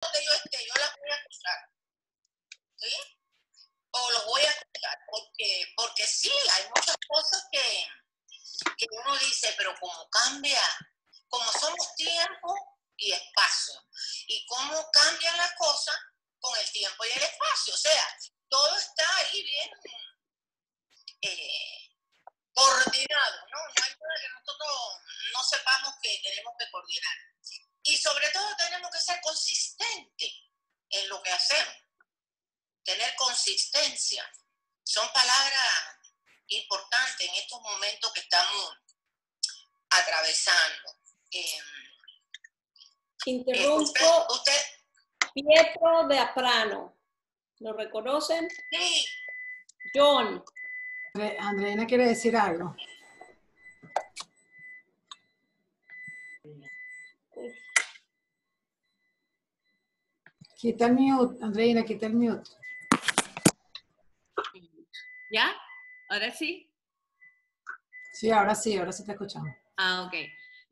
donde yo esté, yo las voy a escuchar, ¿sí? O los voy a escuchar, porque sí, hay muchas cosas que uno dice, pero cómo cambia, como somos tiempo y espacio, y cómo cambian las cosas con el tiempo y el espacio, o sea, todo está ahí bien coordinado, ¿no? No hay nada que nosotros no sepamos que tenemos que coordinar. Y sobre todo tenemos que ser consistentes en lo que hacemos, tener consistencia. Son palabras importantes en estos momentos que estamos atravesando. Interrumpo. Usted. Pietro de Aprano. ¿Lo reconocen? Sí. John. Andreina quiere decir algo. Quita el mute, Andreina, quita el mute. ¿Ya? ¿Ahora sí? Sí, ahora sí te escuchamos. Ah, ok.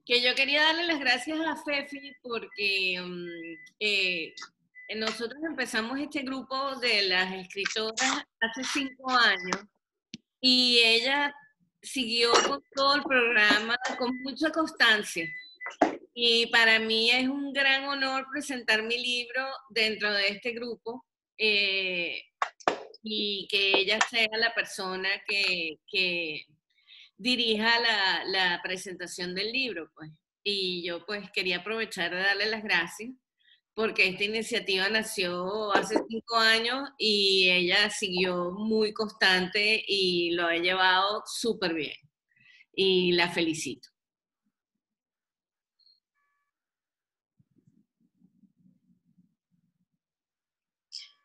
Que yo quería darle las gracias a Fefi porque nosotros empezamos este grupo de las escritoras hace 5 años y ella siguió con todo el programa con mucha constancia. Y para mí es un gran honor presentar mi libro dentro de este grupo y que ella sea la persona que dirija la presentación del libro, pues. Y yo pues quería aprovechar de darle las gracias porque esta iniciativa nació hace 5 años y ella siguió muy constante y lo ha llevado súper bien. Y la felicito.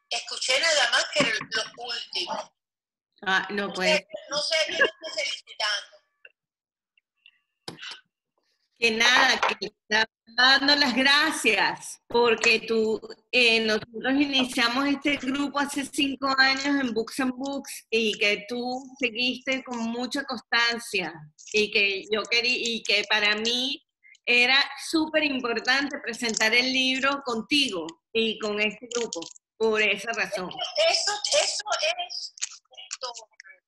Escuché nada más que lo último. Ah, no puede. No sé a quién estoy felicitando. Que nada, que está dando las gracias porque nosotros iniciamos este grupo hace 5 años en Books and Books y que tú seguiste con mucha constancia y que yo quería y que para mí era súper importante presentar el libro contigo y con este grupo por esa razón. Eso es esto.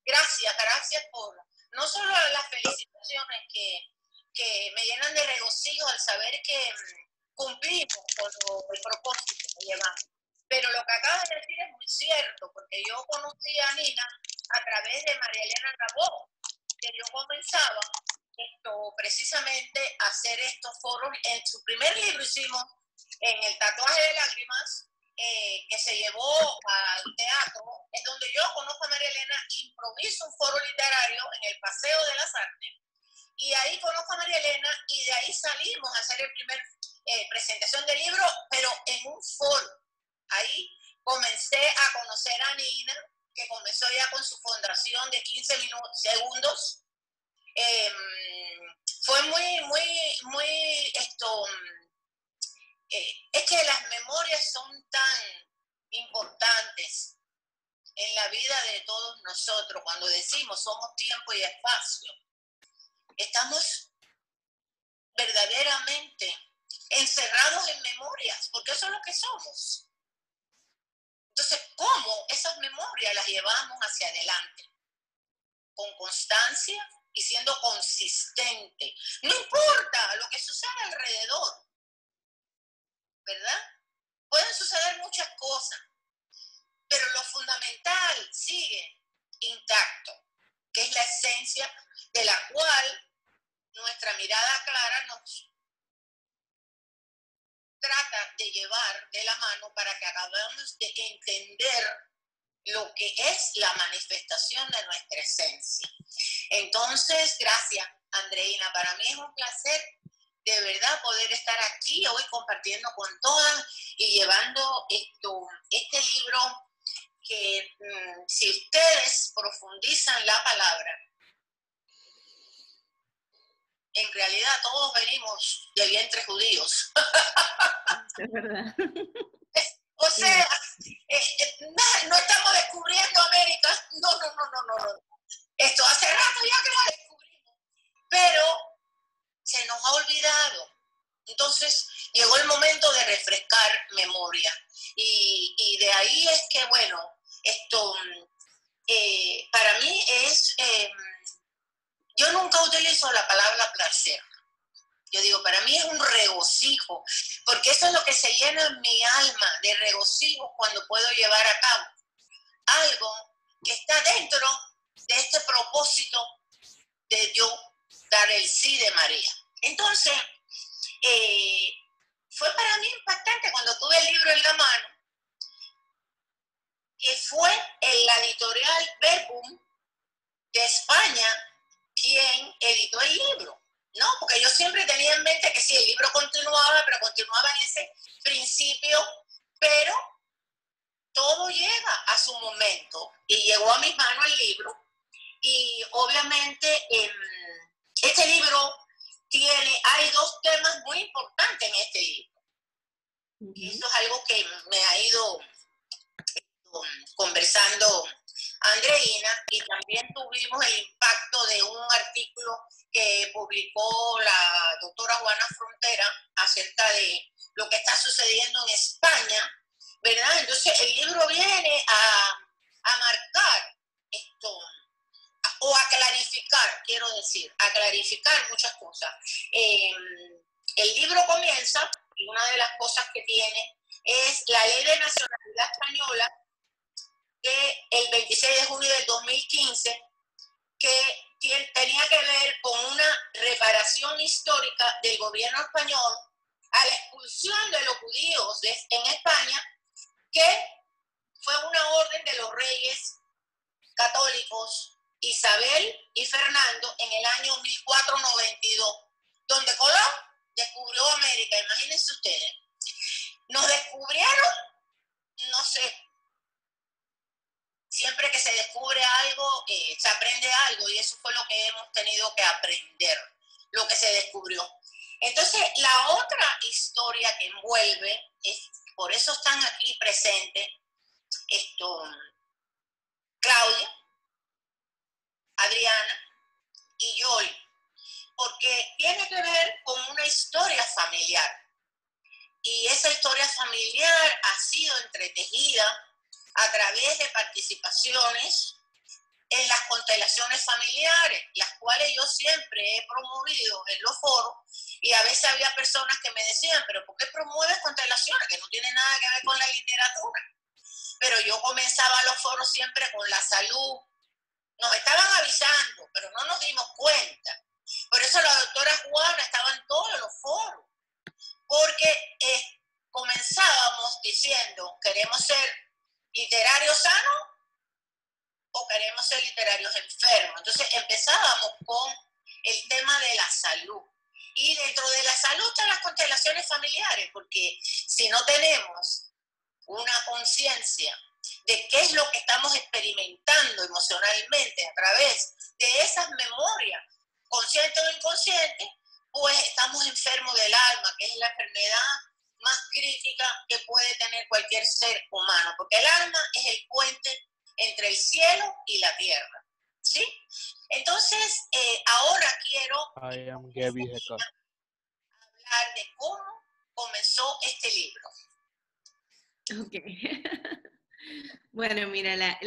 Gracias por no solo las felicitaciones que me llenan de regocijo al saber que cumplimos con el propósito que llevamos. Pero lo que acabas de decir es muy cierto, porque yo conocí a Nina a través de María Elena Rabó, que yo comenzaba precisamente a hacer estos foros. En su primer libro hicimos en El tatuaje de lágrimas, que se llevó al teatro, es donde yo conozco a María Elena, improviso un foro literario en el Paseo de las Artes, y ahí conozco a María Elena, y de ahí salimos a hacer el primer presentación del libro, pero en un foro. Ahí comencé a conocer a Nina, que comenzó ya con su fundación de 15 segundos. Fue muy es que las memorias son tan importantes en la vida de todos nosotros. Cuando decimos somos tiempo y espacio, estamos verdaderamente encerrados en memorias, porque eso es lo que somos. Entonces, ¿cómo esas memorias las llevamos hacia adelante? Con constancia y siendo consistente. No importa lo que suceda alrededor, ¿verdad? Pueden suceder muchas cosas, pero lo fundamental sigue intacto, que es la esencia de la cual nuestra mirada clara nos trata de llevar de la mano para que acabemos de entender lo que es la manifestación de nuestra esencia. Entonces, gracias, Andreina. Para mí es un placer de verdad poder estar aquí hoy compartiendo con todas y llevando este libro que si ustedes profundizan la palabra, en realidad todos venimos de vientres judíos. Es verdad. O sea, no estamos descubriendo América. No. Esto hace rato ya que lo descubrimos. Pero se nos ha olvidado. Entonces llegó el momento de refrescar memoria. memoria. Y de ahí es que, bueno, esto para mí es, yo nunca utilizo la palabra placer. Yo digo, para mí es un regocijo, porque eso es lo que se llena mi alma de regocijo cuando puedo llevar a cabo algo que está dentro de este propósito de yo dar el sí de María. Entonces, fue para mí impactante cuando tuve el libro en la mano, que fue la editorial Verbum de España quien editó el libro, ¿no? Porque yo siempre tenía en mente que sí, el libro continuaba, pero continuaba en ese principio, pero todo llega a su momento y llegó a mis manos el libro y obviamente este libro hay dos temas muy importantes en este libro. Y eso es algo que me ha ido conversando Andreina, y también tuvimos el impacto de un artículo que publicó la doctora Juana Frontera acerca de lo que está sucediendo en España, ¿verdad? Entonces el libro viene a marcar esto, o a clarificar, quiero decir, a clarificar muchas cosas. El libro comienza, y una de las cosas que tiene es la Ley de Nacionalidad Española, que el 26 de junio del 2015, que tenía que ver con una reparación histórica del gobierno español a la expulsión de los judíos en España, que fue una orden de los reyes católicos Isabel y Fernando en el año 1492, donde Colón descubrió América. Imagínense ustedes, nos descubrieron, no sé, siempre que se descubre algo, se aprende algo, y eso fue lo que hemos tenido que aprender, lo que se descubrió. Entonces, la otra historia que envuelve, por eso están aquí presentes Claudia, Adriana y Yoli, porque tiene que ver con una historia familiar. Y esa historia familiar ha sido entretejida a través de participaciones en las constelaciones familiares, las cuales yo siempre he promovido en los foros, y a veces había personas que me decían, pero ¿por qué promueves constelaciones? Que no tiene nada que ver con la literatura. Pero yo comenzaba los foros siempre con la salud. Nos estaban avisando, pero no nos dimos cuenta. Por eso la doctora Juana estaba en todos los foros, porque comenzábamos diciendo, ¿queremos ser literarios sanos o queremos ser literarios enfermos? Entonces empezábamos con el tema de la salud. Y dentro de la salud están las constelaciones familiares, porque si no tenemos una conciencia de qué es lo que estamos experimentando emocionalmente a través de esas memorias, consciente o inconsciente, pues estamos enfermos del alma, que es la enfermedad más crítica que puede tener cualquier ser humano, porque el alma es el puente entre el cielo y la tierra, ¿sí? Entonces, ahora quiero hablar de cómo comenzó este libro. Ok. Bueno, mira,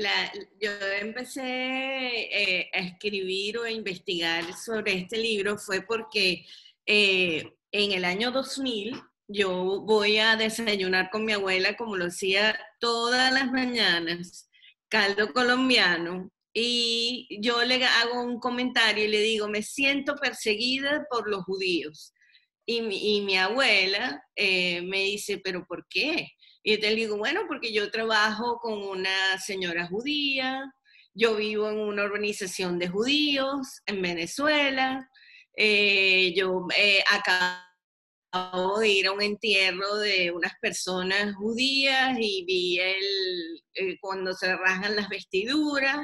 yo empecé a escribir o a investigar sobre este libro fue porque en el año 2000 yo voy a desayunar con mi abuela, como lo hacía todas las mañanas, caldo colombiano, y yo le hago un comentario y le digo, me siento perseguida por los judíos. Y mi abuela me dice, ¿pero por qué? Y yo te digo, bueno, porque yo trabajo con una señora judía, yo vivo en una organización de judíos en Venezuela, yo acabo de ir a un entierro de unas personas judías y vi cuando se rasgan las vestiduras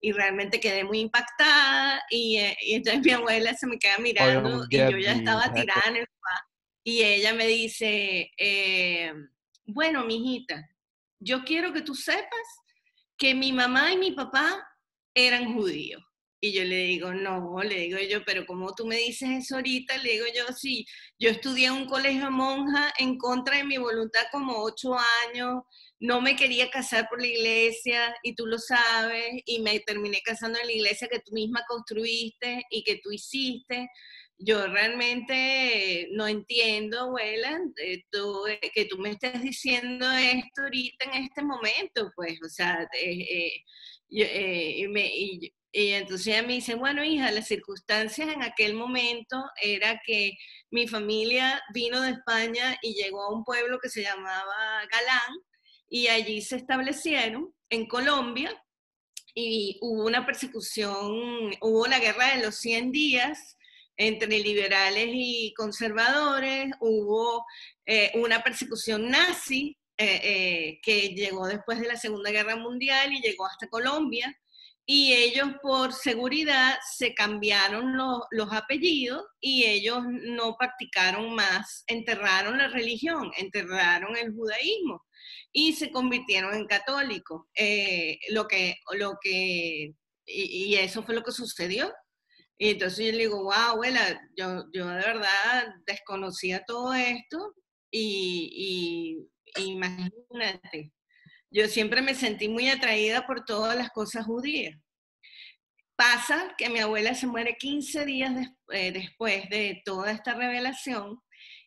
y realmente quedé muy impactada y entonces mi abuela se me queda mirando y yo ya estaba tirada en el sofá y ella me dice, bueno, mijita, yo quiero que tú sepas que mi mamá y mi papá eran judíos. Y yo le digo, no, le digo yo, pero ¿cómo tú me dices eso ahorita? Le digo yo, sí, yo estudié en un colegio de monja en contra de mi voluntad como 8 años, no me quería casar por la iglesia, y tú lo sabes, y me terminé casando en la iglesia que tú misma construiste y que tú hiciste. Yo realmente no entiendo, abuela, que tú me estés diciendo esto ahorita en este momento, pues, o sea, y entonces ella me dice, bueno, hija, las circunstancias en aquel momento era que mi familia vino de España y llegó a un pueblo que se llamaba Galán, y allí se establecieron en Colombia, y hubo una persecución, hubo la guerra de los 100 días entre liberales y conservadores, hubo una persecución nazi que llegó después de la Segunda Guerra Mundial y llegó hasta Colombia, y ellos por seguridad se cambiaron los apellidos, y ellos no practicaron más, enterraron la religión, enterraron el judaísmo y se convirtieron en católicos. Y eso fue lo que sucedió. Y entonces yo le digo, wow, abuela, yo de verdad desconocía todo esto, y imagínate, yo siempre me sentí muy atraída por todas las cosas judías. Pasa que mi abuela se muere 15 días después de toda esta revelación,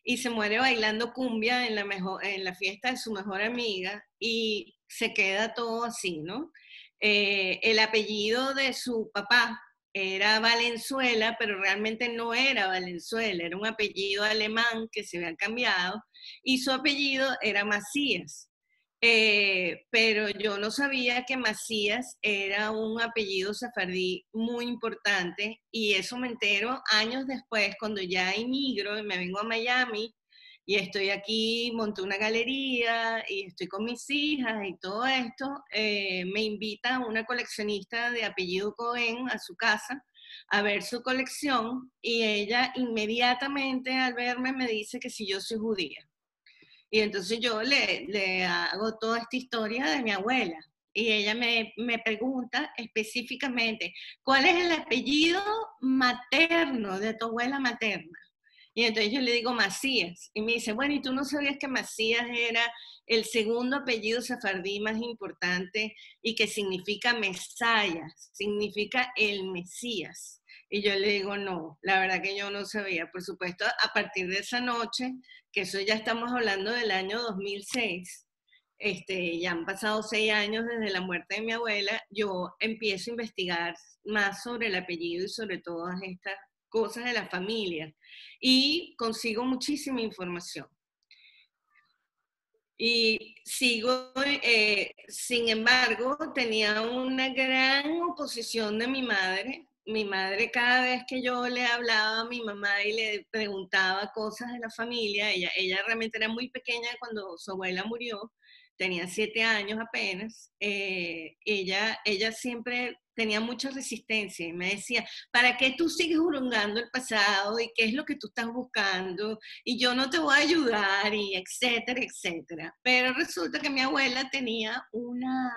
y se muere bailando cumbia en la fiesta de su mejor amiga, y se queda todo así, ¿no? El apellido de su papá era Valenzuela, pero realmente no era Valenzuela, era un apellido alemán que se había cambiado, y su apellido era Macías. Pero yo no sabía que Macías era un apellido sefardí muy importante, y eso me entero años después, cuando ya emigro y me vengo a Miami y estoy aquí, monté una galería y estoy con mis hijas y todo esto. Me invita una coleccionista de apellido Cohen a su casa a ver su colección, y ella inmediatamente al verme me dice que si yo soy judía. Y entonces yo le hago toda esta historia de mi abuela. Y ella me pregunta específicamente, ¿cuál es el apellido materno de tu abuela materna? Y entonces yo le digo Macías. Y me dice, bueno, ¿y tú no sabías que Macías era el segundo apellido sefardí más importante y que significa Mesaya, significa el Mesías? Y yo le digo, no, la verdad que yo no sabía. Por supuesto, a partir de esa noche, que eso ya estamos hablando del año 2006, ya han pasado 6 años desde la muerte de mi abuela, yo empiezo a investigar más sobre el apellido y sobre todas estas cosas de la familia, y consigo muchísima información. Y sigo, sin embargo, tenía una gran oposición de mi madre. Mi madre, cada vez que yo le hablaba a mi mamá y le preguntaba cosas de la familia, ella realmente era muy pequeña cuando su abuela murió, tenía 7 años apenas. Ella siempre tenía mucha resistencia y me decía, ¿para qué tú sigues hurgando el pasado y qué es lo que tú estás buscando? Y yo no te voy a ayudar, y etcétera, etcétera. Pero resulta que mi abuela tenía una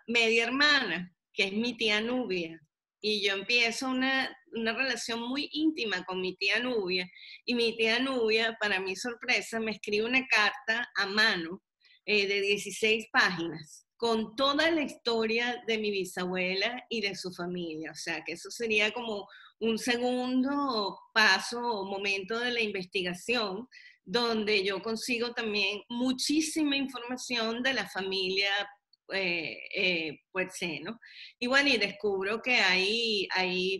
media hermana, que es mi tía Nubia, y yo empiezo una relación muy íntima con mi tía Nubia, y mi tía Nubia, para mi sorpresa, me escribe una carta a mano de 16 páginas, con toda la historia de mi bisabuela y de su familia. O sea, que eso sería como un segundo paso o momento de la investigación, donde yo consigo también muchísima información de la familia puerceno. Y bueno, y descubro que hay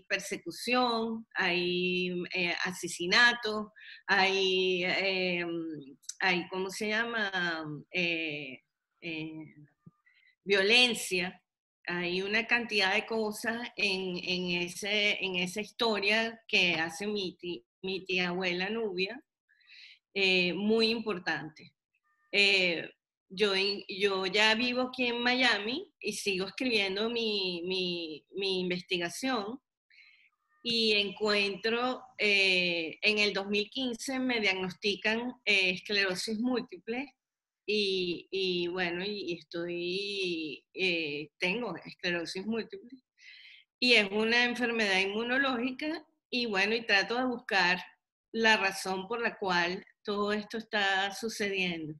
persecución, hay asesinato, hay, ¿cómo se llama? Eh, Violencia. Hay una cantidad de cosas en esa historia que hace mi tía abuela Nubia, muy importante. Yo ya vivo aquí en Miami y sigo escribiendo mi investigación, y encuentro, en el 2015 me diagnostican esclerosis múltiple, y bueno, tengo esclerosis múltiple. y es una enfermedad inmunológica, y bueno, y trato de buscar la razón por la cual todo esto está sucediendo.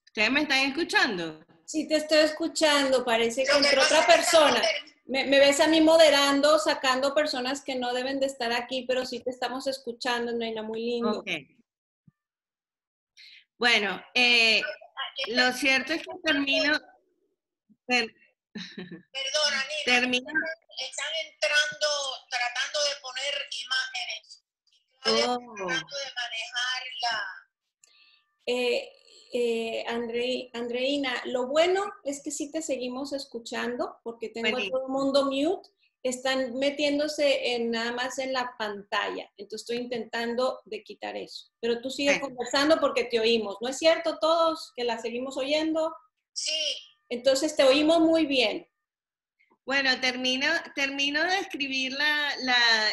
¿Ustedes me están escuchando? Sí, te estoy escuchando, parece que Lo que entró pasa otra es que persona. estamos Me ves a mí moderando, sacando personas que no deben de estar aquí, pero sí te estamos escuchando, Andreina, muy lindo. Ok. Bueno, lo cierto es que termino... Perdona, Nina, termino están entrando, tratando de poner imágenes. Y Claudia está tratando de manejar Andreina, lo bueno es que sí te seguimos escuchando, porque tengo a buenísimo. todo el mundo mute, están metiéndose nada más en la pantalla, entonces estoy intentando de quitar eso. Pero tú sigues Bueno. conversando porque te oímos, ¿no es cierto todos que la seguimos oyendo? Sí. Entonces te oímos muy bien. Bueno, termino de escribir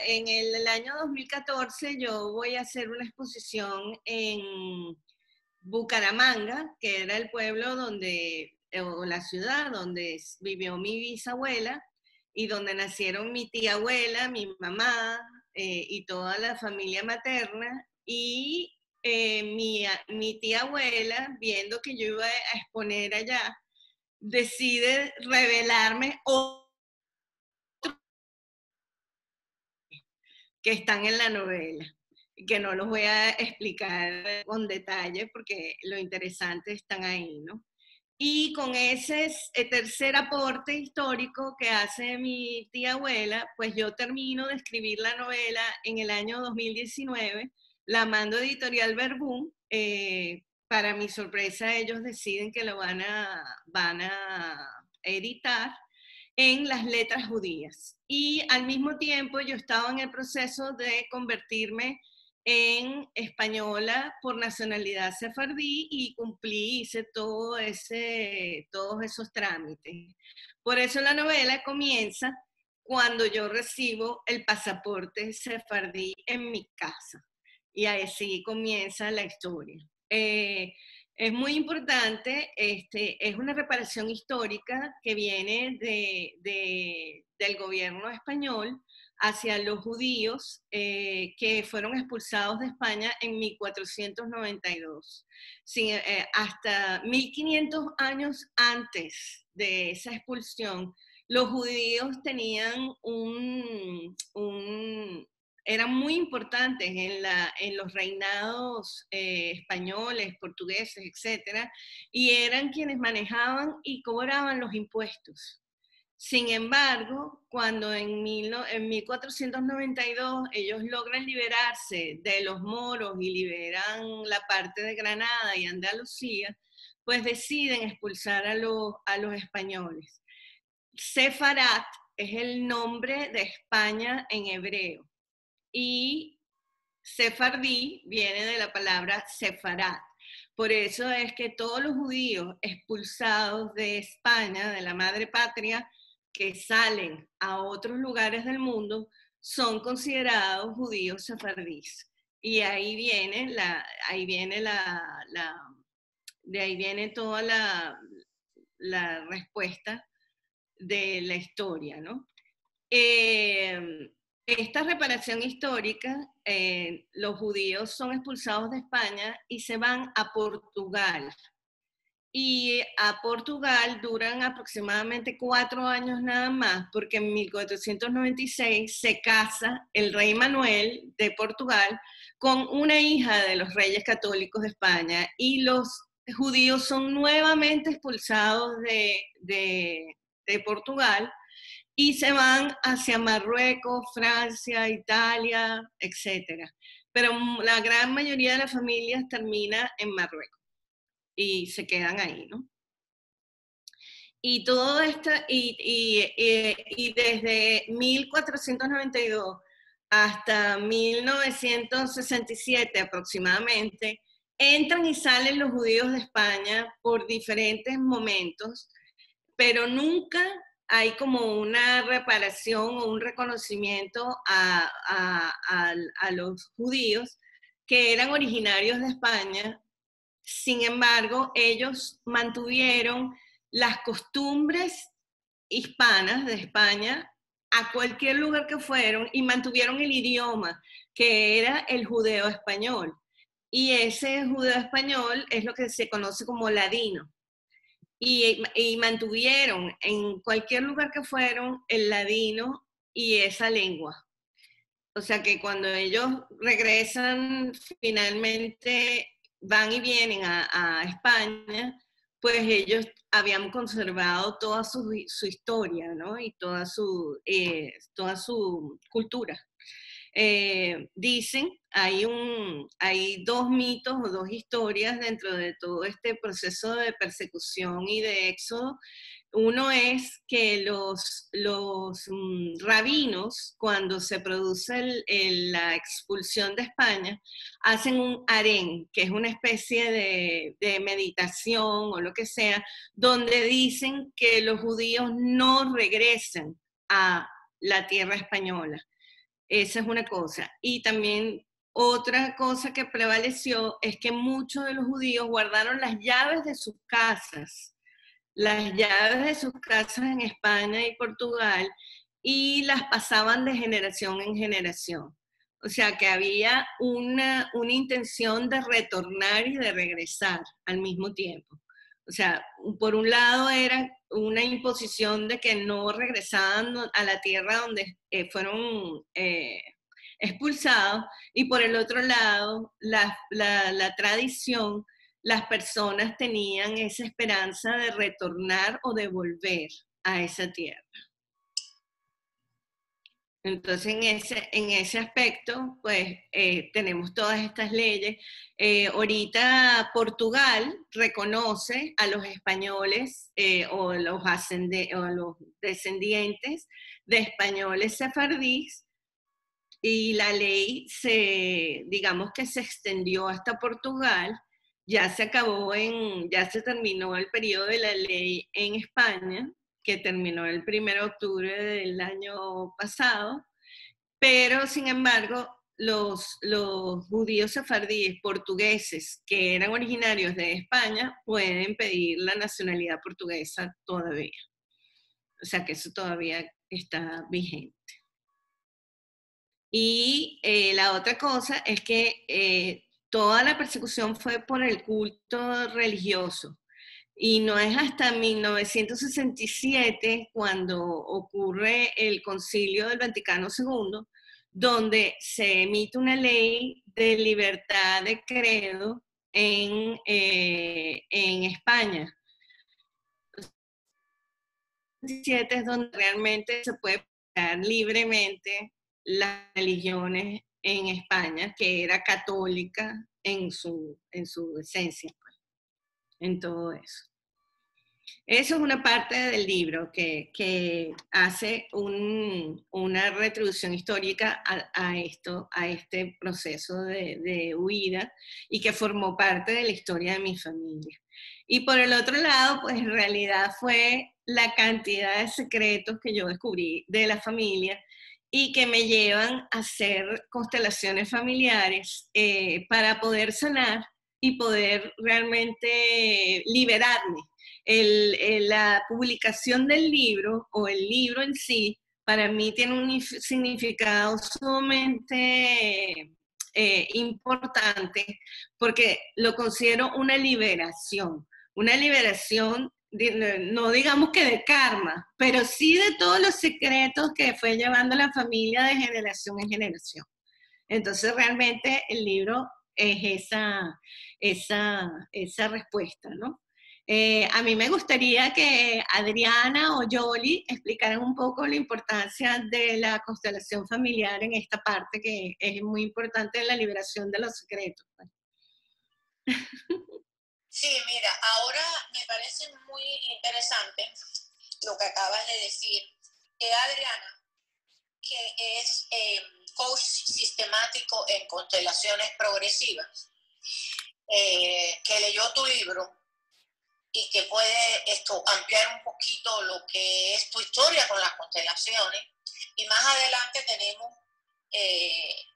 en el año 2014 yo voy a hacer una exposición en Bucaramanga, que era el pueblo donde, o la ciudad donde vivió mi bisabuela y donde nacieron mi tía abuela, mi mamá y toda la familia materna. Y mi tía abuela, viendo que yo iba a exponer allá, decide revelarme que están en la novela, que no los voy a explicar con detalle porque lo interesante están ahí, ¿no? Y con ese tercer aporte histórico que hace mi tía abuela, pues yo termino de escribir la novela en el año 2019, la mando a Editorial Verbum. Para mi sorpresa, ellos deciden que lo van a editar en las letras judías. Y al mismo tiempo yo estaba en el proceso de convertirme en española por nacionalidad sefardí y hice todos esos trámites. Por eso la novela comienza cuando yo recibo el pasaporte sefardí en mi casa. Y así comienza la historia. Es muy importante, es una reparación histórica que viene del gobierno español hacia los judíos que fueron expulsados de España en 1492. Hasta 1500 años antes de esa expulsión, los judíos tenían eran muy importantes en los reinados españoles, portugueses, etcétera, y eran quienes manejaban y cobraban los impuestos. Sin embargo, cuando en 1492 ellos logran liberarse de los moros y liberan la parte de Granada y Andalucía, pues deciden expulsar a los españoles. Sefarat es el nombre de España en hebreo. Y sefardí viene de la palabra sefarat. Por eso es que todos los judíos expulsados de España, de la madre patria, que salen a otros lugares del mundo, son considerados judíos sefardíes. Y ahí viene de ahí viene toda la respuesta de la historia, ¿no? Esta reparación histórica, los judíos son expulsados de España y se van a Portugal. Y a Portugal duran aproximadamente 4 años nada más, porque en 1496 se casa el rey Manuel de Portugal con una hija de los reyes católicos de España, y los judíos son nuevamente expulsados de Portugal y se van hacia Marruecos, Francia, Italia, etc. Pero la gran mayoría de las familias termina en Marruecos y se quedan ahí, ¿no? Y todo esto, y desde 1492 hasta 1967 aproximadamente, entran y salen los judíos de España por diferentes momentos, pero nunca hay como una reparación o un reconocimiento a los judíos que eran originarios de España. Sin embargo, ellos mantuvieron las costumbres hispanas de España a cualquier lugar que fueron y mantuvieron el idioma, que era el judeo español. Y ese judeo español es lo que se conoce como ladino. Y mantuvieron en cualquier lugar que fueron el ladino y esa lengua. O sea que cuando ellos regresan, finalmente van y vienen a España, pues ellos habían conservado toda su historia, ¿no? Y toda su cultura. Dicen, hay dos mitos o dos historias dentro de todo este proceso de persecución y de éxodo. Uno es que los rabinos, cuando se produce la expulsión de España, hacen un harén, que es una especie de meditación o lo que sea, donde dicen que los judíos no regresen a la tierra española. Esa es una cosa. Y también otra cosa que prevaleció es que muchos de los judíos guardaron las llaves de sus casas en España y Portugal y las pasaban de generación en generación. O sea que había una intención de retornar y de regresar al mismo tiempo. O sea, por un lado era una imposición de que no regresaban a la tierra donde fueron expulsados, y por el otro lado, la tradición, las personas tenían esa esperanza de retornar o de volver a esa tierra. Entonces, en ese aspecto, pues tenemos todas estas leyes. Ahorita Portugal reconoce a los españoles o los descendientes de españoles sefardíes, y la ley digamos que se extendió hasta Portugal. Ya se terminó el periodo de la ley en España, que terminó el 1 de octubre del año pasado, pero sin embargo los judíos sefardíes portugueses que eran originarios de España pueden pedir la nacionalidad portuguesa todavía. O sea que eso todavía está vigente. Y la otra cosa es que toda la persecución fue por el culto religioso. Y no es hasta 1967, cuando ocurre el Concilio del Vaticano II, donde se emite una ley de libertad de credo en España. 1967 es donde realmente se puede practicar libremente las religiones en España, que era católica en su esencia, pues, en todo eso. Eso es una parte del libro que hace una retribución histórica a este proceso de huida, y que formó parte de la historia de mi familia. Y por el otro lado, pues en realidad fue la cantidad de secretos que yo descubrí de la familia y que me llevan a hacer constelaciones familiares para poder sanar y poder realmente liberarme. La publicación del libro, o el libro en sí, para mí tiene un significado sumamente importante, porque lo considero una liberación, no digamos que de karma, pero sí de todos los secretos que fue llevando la familia de generación en generación. Entonces realmente el libro es esa respuesta, ¿no? A mí me gustaría que Adriana o Yoli explicaran un poco la importancia de la constelación familiar en esta parte, que es muy importante en la liberación de los secretos. Sí, mira, ahora me parece muy interesante lo que acabas de decir, Adriana, que es coach sistemático en constelaciones progresivas, que leyó tu libro y que puede ampliar un poquito lo que es tu historia con las constelaciones. Y más adelante tenemos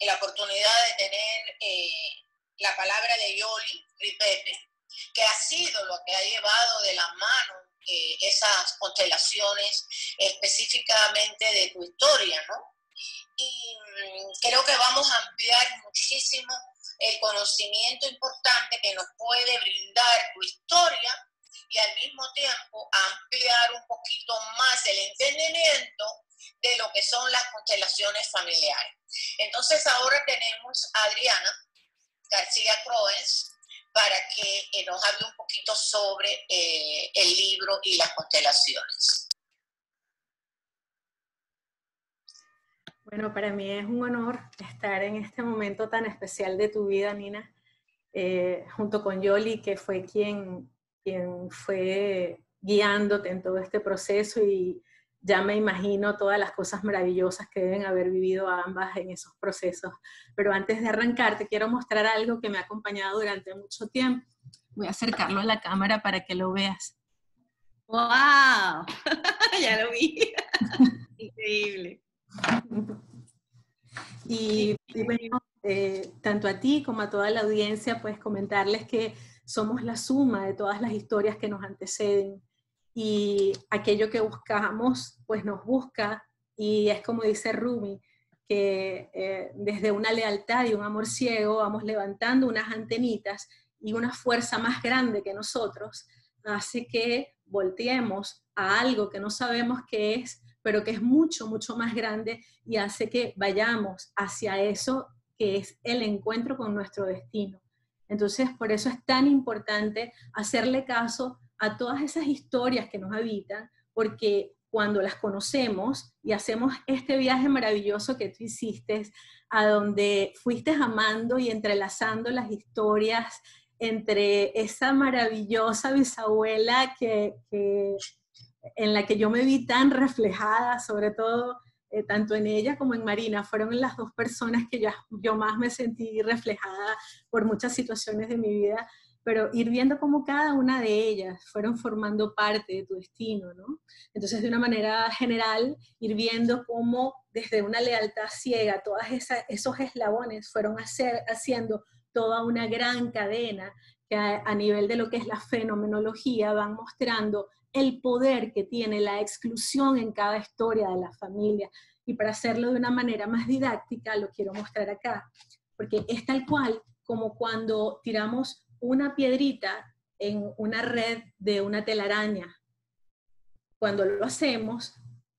la oportunidad de tener la palabra de Yoli Ripepe, que ha sido lo que ha llevado de la mano esas constelaciones específicamente de tu historia, ¿no? Y creo que vamos a ampliar muchísimo el conocimiento importante que nos puede brindar tu historia y al mismo tiempo ampliar un poquito más el entendimiento de lo que son las constelaciones familiares. Entonces ahora tenemos a Adriana García Croens para que nos hable un poquito sobre el libro y las constelaciones. Bueno, para mí es un honor estar en este momento tan especial de tu vida, Nina, junto con Yoli, que fue quien fue guiándote en todo este proceso, y ya me imagino todas las cosas maravillosas que deben haber vivido ambas en esos procesos. Pero antes de arrancar, te quiero mostrar algo que me ha acompañado durante mucho tiempo. Voy a acercarlo a la cámara para que lo veas. ¡Wow! Ya lo vi. Increíble. Y bueno, tanto a ti como a toda la audiencia, pues comentarles que somos la suma de todas las historias que nos anteceden, y aquello que buscamos, pues nos busca, y es como dice Rumi, que desde una lealtad y un amor ciego vamos levantando unas antenitas, y una fuerza más grande que nosotros hace que volteemos a algo que no sabemos qué es, pero que es mucho, mucho más grande, y hace que vayamos hacia eso que es el encuentro con nuestro destino. Entonces, por eso es tan importante hacerle caso a todas esas historias que nos habitan, porque cuando las conocemos y hacemos este viaje maravilloso que tú hiciste, a donde fuiste amando y entrelazando las historias entre esa maravillosa bisabuela en la que yo me vi tan reflejada, sobre todo tanto en ella como en Marina, fueron las dos personas que yo más me sentí reflejada por muchas situaciones de mi vida, pero ir viendo cómo cada una de ellas fueron formando parte de tu destino, ¿no? Entonces, de una manera general, ir viendo cómo desde una lealtad ciega, todos esos eslabones fueron haciendo toda una gran cadena que a nivel de lo que es la fenomenología van mostrando el poder que tiene la exclusión en cada historia de la familia. Y para hacerlo de una manera más didáctica, lo quiero mostrar acá, porque es tal cual como cuando tiramos una piedrita en una red de una telaraña. Cuando lo hacemos,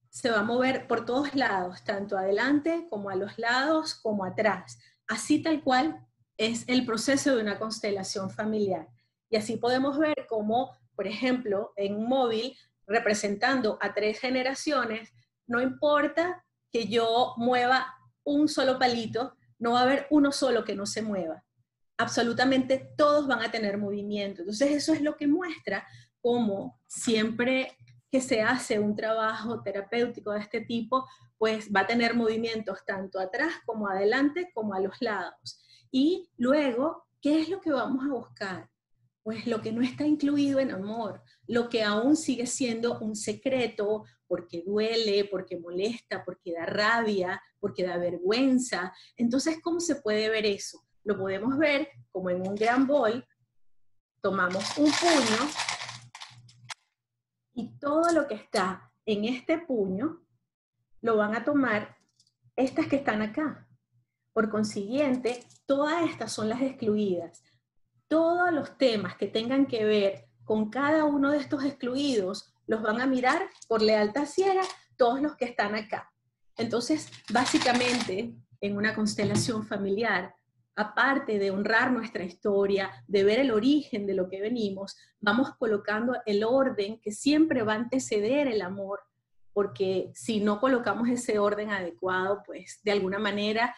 se va a mover por todos lados, tanto adelante como a los lados, como atrás. Así tal cual es el proceso de una constelación familiar. Y así podemos ver cómo, por ejemplo, en un móvil, representando a 3 generaciones, no importa que yo mueva un solo palito, no va a haber uno solo que no se mueva. Absolutamente todos van a tener movimiento. Entonces eso es lo que muestra cómo siempre que se hace un trabajo terapéutico de este tipo, pues va a tener movimientos tanto atrás como adelante como a los lados. Y luego, ¿qué es lo que vamos a buscar? Pues lo que no está incluido en amor, lo que aún sigue siendo un secreto, porque duele, porque molesta, porque da rabia, porque da vergüenza. Entonces, ¿cómo se puede ver eso? Lo podemos ver como en un gran bol, tomamos un puño, y todo lo que está en este puño, lo van a tomar estas que están acá. Por consiguiente, todas estas son las excluidas. Todos los temas que tengan que ver con cada uno de estos excluidos los van a mirar por lealtad ciega todos los que están acá. Entonces, básicamente, en una constelación familiar, aparte de honrar nuestra historia, de ver el origen de lo que venimos, vamos colocando el orden que siempre va a anteceder el amor, porque si no colocamos ese orden adecuado, pues de alguna manera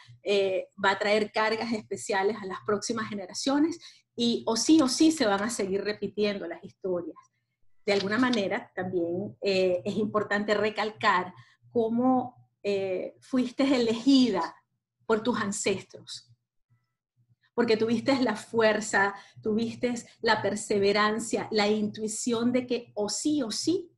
va a traer cargas especiales a las próximas generaciones, y o sí se van a seguir repitiendo las historias. De alguna manera también es importante recalcar cómo fuiste elegida por tus ancestros, porque tuviste la fuerza, tuviste la perseverancia, la intuición de que o sí,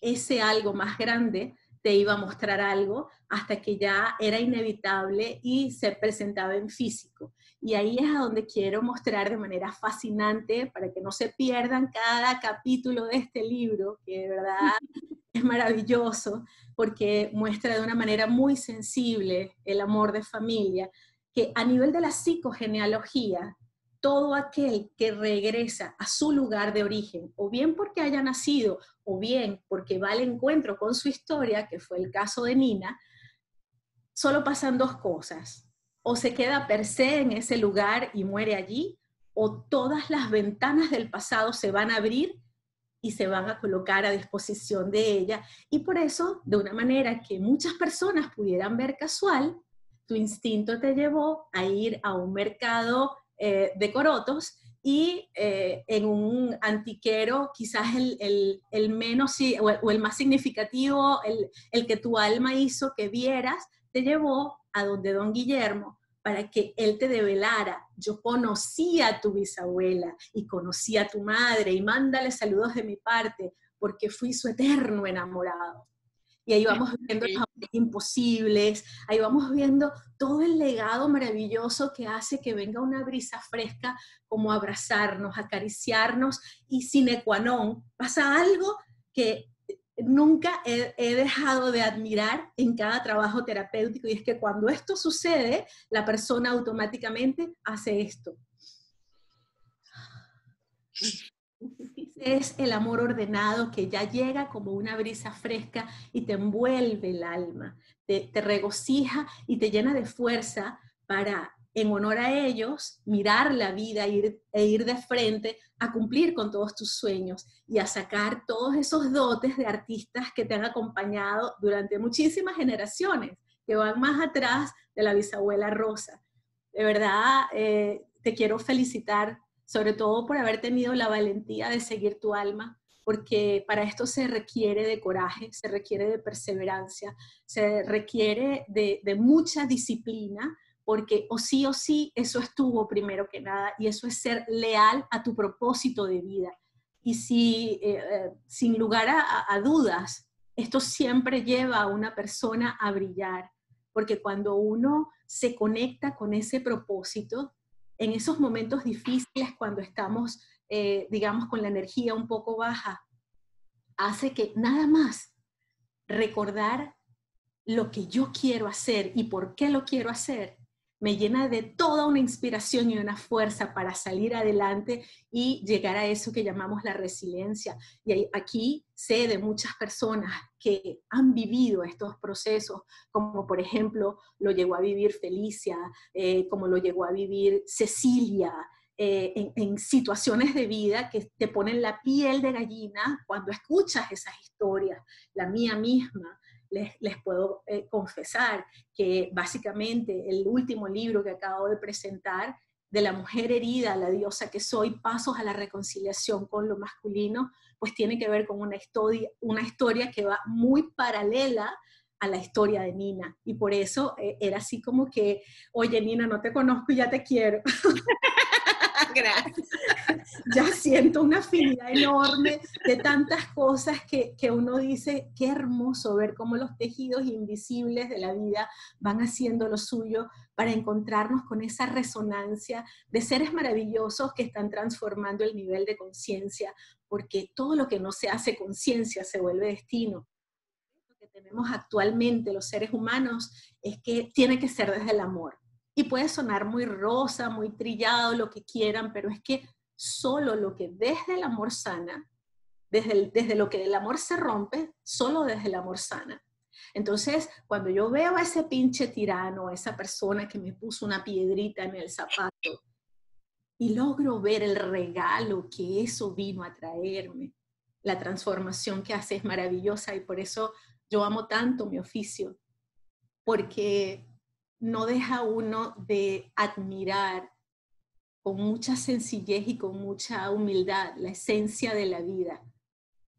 ese algo más grande te iba a mostrar algo hasta que ya era inevitable y se presentaba en físico. Y ahí es a donde quiero mostrar de manera fascinante, para que no se pierdan cada capítulo de este libro, que de verdad es maravilloso, porque muestra de una manera muy sensible el amor de familia, que a nivel de la psicogenealogía, todo aquel que regresa a su lugar de origen, o bien porque haya nacido, o bien porque va al encuentro con su historia, que fue el caso de Nina, solo pasan dos cosas: o se queda per se en ese lugar y muere allí, o todas las ventanas del pasado se van a abrir y se van a colocar a disposición de ella. Y por eso, de una manera que muchas personas pudieran ver casual, tu instinto te llevó a ir a un mercado de corotos y en un antiquero, quizás el menos, o el más significativo, el que tu alma hizo que vieras, te llevó a donde don Guillermo, para que él te develara: yo conocí a tu bisabuela y conocí a tu madre, y mándale saludos de mi parte, porque fui su eterno enamorado. Y ahí vamos viendo los amores imposibles, ahí vamos viendo todo el legado maravilloso que hace que venga una brisa fresca, como abrazarnos, acariciarnos, y sine qua non, pasa algo que nunca he dejado de admirar en cada trabajo terapéutico, y es que cuando esto sucede, la persona automáticamente hace esto. Es el amor ordenado que ya llega como una brisa fresca y te envuelve el alma, te regocija y te llena de fuerza para, en honor a ellos, mirar la vida e ir de frente a cumplir con todos tus sueños y a sacar todos esos dotes de artistas que te han acompañado durante muchísimas generaciones, que van más atrás de la bisabuela Rosa. De verdad, te quiero felicitar, sobre todo por haber tenido la valentía de seguir tu alma, porque para esto se requiere de coraje, se requiere de perseverancia, se requiere de mucha disciplina, porque o sí, eso estuvo primero que nada, y eso es ser leal a tu propósito de vida. Y si, sin lugar a dudas, esto siempre lleva a una persona a brillar, porque cuando uno se conecta con ese propósito, en esos momentos difíciles, cuando estamos, digamos, con la energía un poco baja, hace que nada más recordar lo que yo quiero hacer y por qué lo quiero hacer, me llena de toda una inspiración y una fuerza para salir adelante y llegar a eso que llamamos la resiliencia. Y aquí sé de muchas personas que han vivido estos procesos, como por ejemplo lo llegó a vivir Felicia, como lo llegó a vivir Cecilia, en situaciones de vida que te ponen la piel de gallina cuando escuchas esas historias. La mía misma. Les puedo confesar que básicamente el último libro que acabo de presentar, De la mujer herida, la diosa que soy, pasos a la reconciliación con lo masculino, pues tiene que ver con una historia que va muy paralela a la historia de Nina. Y por eso era así como que, oye Nina, no te conozco y ya te quiero. Gracias. Ya siento una afinidad enorme de tantas cosas que uno dice, qué hermoso ver cómo los tejidos invisibles de la vida van haciendo lo suyo para encontrarnos con esa resonancia de seres maravillosos que están transformando el nivel de conciencia, porque todo lo que no se hace conciencia se vuelve destino. Lo que tenemos actualmente los seres humanos es que tiene que ser desde el amor. Y puede sonar muy rosa, muy trillado, lo que quieran, pero es que solo lo que desde el amor sana, desde lo que del amor se rompe, solo desde el amor sana. Entonces, cuando yo veo a ese pinche tirano, a esa persona que me puso una piedrita en el zapato, y logro ver el regalo que eso vino a traerme, la transformación que hace es maravillosa, y por eso yo amo tanto mi oficio, porque no deja uno de admirar con mucha sencillez y con mucha humildad la esencia de la vida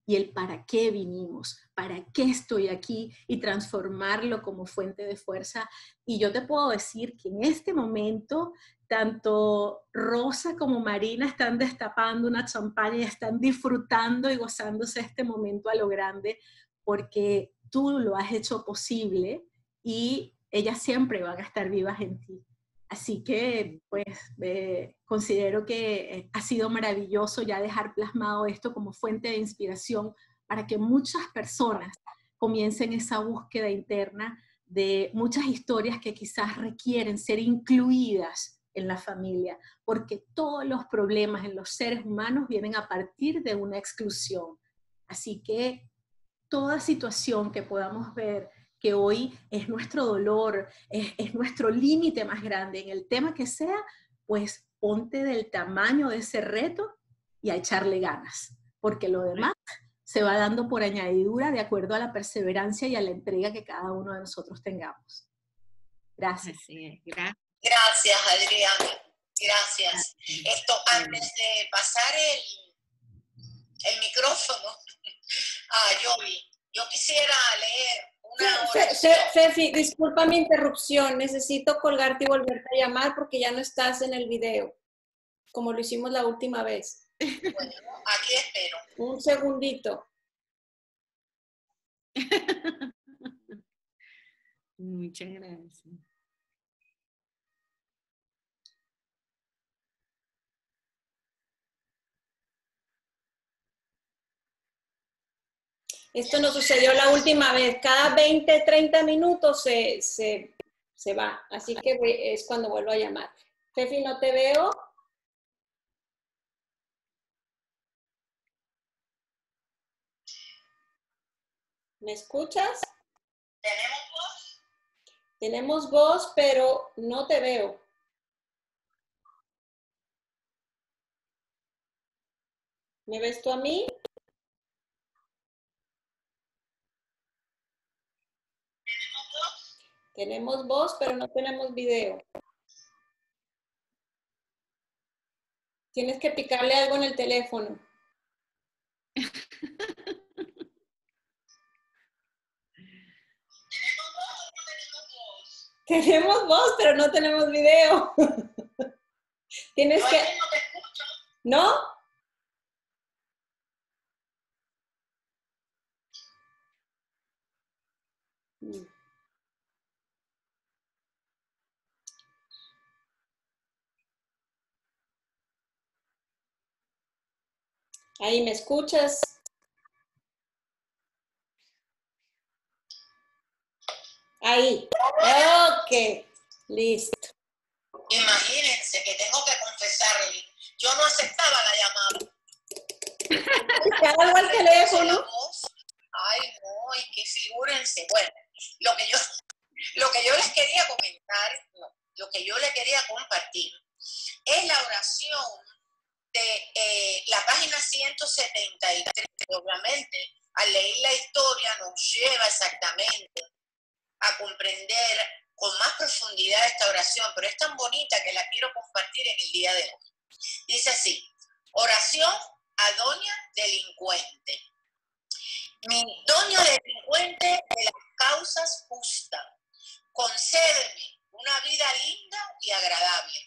y el para qué vinimos, para qué estoy aquí, y transformarlo como fuente de fuerza. Y yo te puedo decir que en este momento tanto Rosa como Marina están destapando una champaña y están disfrutando y gozándose este momento a lo grande, porque tú lo has hecho posible y ellas siempre van a estar vivas en ti. Así que, pues, considero que ha sido maravilloso ya dejar plasmado esto como fuente de inspiración para que muchas personas comiencen esa búsqueda interna de muchas historias que quizás requieren ser incluidas en la familia, porque todos los problemas en los seres humanos vienen a partir de una exclusión. Así que toda situación que podamos ver que hoy es nuestro dolor, es nuestro límite más grande, en el tema que sea, pues ponte del tamaño de ese reto y a echarle ganas, porque lo demás se va dando por añadidura de acuerdo a la perseverancia y a la entrega que cada uno de nosotros tengamos. Gracias. Así es, gracias. Gracias, Adriana. Gracias. Antes de pasar el micrófono a Yoli, yo quisiera leer una oración. Fefi, disculpa mi interrupción. Necesito colgarte y volverte a llamar porque ya no estás en el video, como lo hicimos la última vez. Bueno, aquí espero. Un segundito. Muchas gracias. Esto nos sucedió la última vez. Cada 20, 30 minutos se va. Así que es cuando vuelvo a llamar. Fefi, no te veo. ¿Me escuchas? ¿Tenemos voz? Tenemos voz, pero no te veo. ¿Me ves tú a mí? ¿Tenemos voz? Tenemos voz, pero no tenemos video. Tienes que picarle algo en el teléfono. ¿Tenemos voz o no tenemos voz? Tenemos voz, pero no tenemos video. Tienes Yo que... aquí no te escucho. ¿No? Ahí, ¿me escuchas? Ahí. Ok. Listo. Imagínense que tengo que confesarle, yo no aceptaba la llamada. ¿Te hago algo al teléfono? Ay, no, y que figúrense. Bueno, lo que yo les quería comentar, lo que yo les quería compartir, es la oración de la página 173. Obviamente, al leer la historia nos lleva exactamente a comprender con más profundidad esta oración, pero es tan bonita que la quiero compartir en el día de hoy. Dice así: oración a doña delincuente. Mi doña delincuente de las causas justas, concédeme una vida linda y agradable.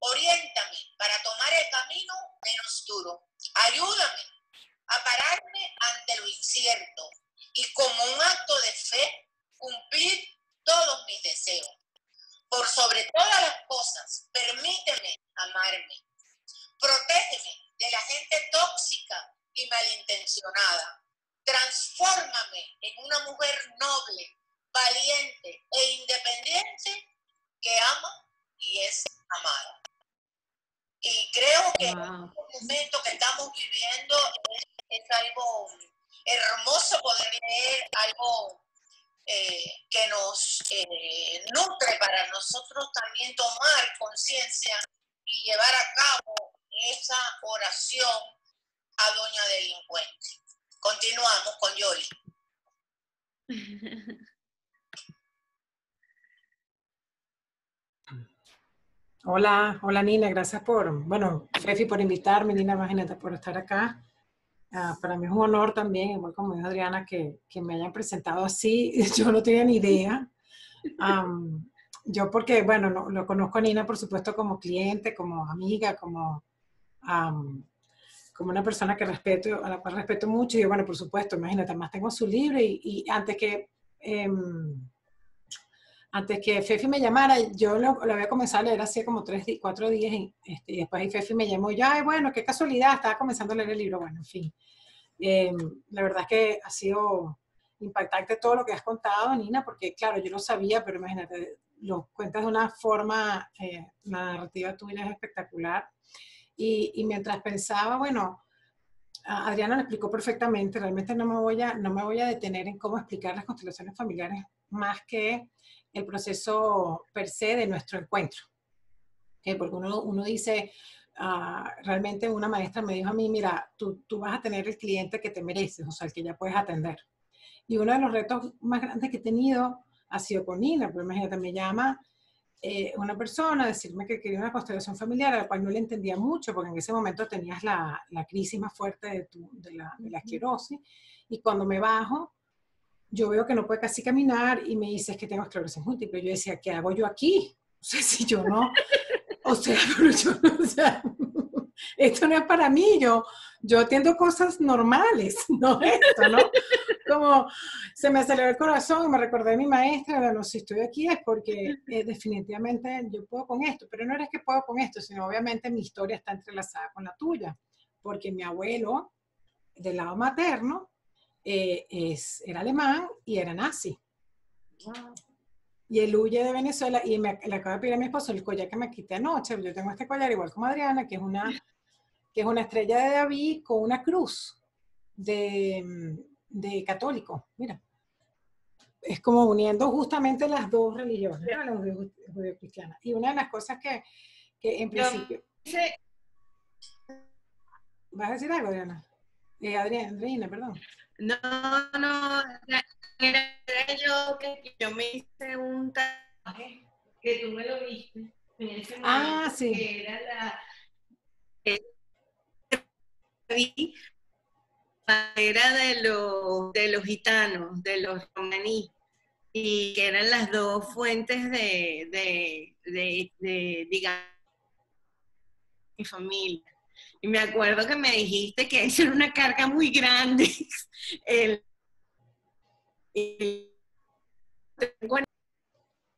Oriéntame para tomar el camino menos duro. Ayúdame a pararme ante lo incierto y como un acto de fe cumplir todos mis deseos. Por sobre todas las cosas, permíteme amarme. Protégeme de la gente tóxica y malintencionada. Transfórmame en una mujer noble, valiente e independiente que ama y es amada. Y creo que Wow. el momento que estamos viviendo es algo hermoso poder leer, algo que nos nutre para nosotros también tomar conciencia y llevar a cabo esa oración a doña delincuente. Continuamos con Yoli. Hola, hola Nina, gracias Fefi, por invitarme, Nina, imagínate, por estar acá. Para mí es un honor también, igual como dijo Adriana, que me hayan presentado así. Yo no tenía ni idea. Yo porque, bueno, no, lo conozco a Nina, por supuesto, como cliente, como amiga, como una persona que respeto, a la cual respeto mucho. Y bueno, por supuesto, imagínate, además tengo su libro y antes que antes que Fefi me llamara, yo lo había comenzado a leer hace como 4 días, y después ahí Fefi me llamó, ya, ay, bueno, qué casualidad, estaba comenzando a leer el libro, bueno, en fin. La verdad es que ha sido impactante todo lo que has contado, Nina, porque claro, yo lo sabía, pero imagínate, lo cuentas de una forma, la narrativa tuya es espectacular. Y mientras pensaba, bueno, Adriana lo explicó perfectamente, realmente no me voy a detener en cómo explicar las constelaciones familiares más que el proceso per se de nuestro encuentro. ¿Okay? Porque uno dice, realmente una maestra me dijo a mí, mira, tú vas a tener el cliente que te mereces, o sea, el que ya puedes atender. Y uno de los retos más grandes que he tenido ha sido con Nina, porque imagínate, me llama una persona a decirme que quería una constelación familiar, a la cual no le entendía mucho, porque en ese momento tenías la crisis más fuerte de la esclerosis, y cuando me bajo, yo veo que no puede casi caminar, y me dice, es que tengo esclerosis múltiple. Yo decía, ¿qué hago yo aquí? O sea, si yo no, o sea, pero yo no, o sea, esto no es para mí, yo atiendo cosas normales, no esto, ¿no? Como se me aceleró el corazón y me recordé de mi maestra, bueno, si estoy aquí es porque definitivamente yo puedo con esto, pero no es que puedo con esto, sino obviamente mi historia está entrelazada con la tuya, porque mi abuelo, del lado materno, era alemán y era nazi. Wow. Y él huye de Venezuela y le acaba de pedir a mi esposo el collar que me quité anoche. Yo tengo este collar igual como Adriana, que es una estrella de David con una cruz de católico. Mira, es como uniendo justamente las dos religiones, ¿no? La judío-cristiana. Y una de las cosas que en principio... ¿Vas a decir algo, Adriana? Adriana, perdón. No, era yo que yo me hice un tatuaje que tú me lo viste en ese momento, sí. que era era de los gitanos, de los romaní, y que eran las dos fuentes de digamos, mi familia. Y me acuerdo que me dijiste que eso era una carga muy grande.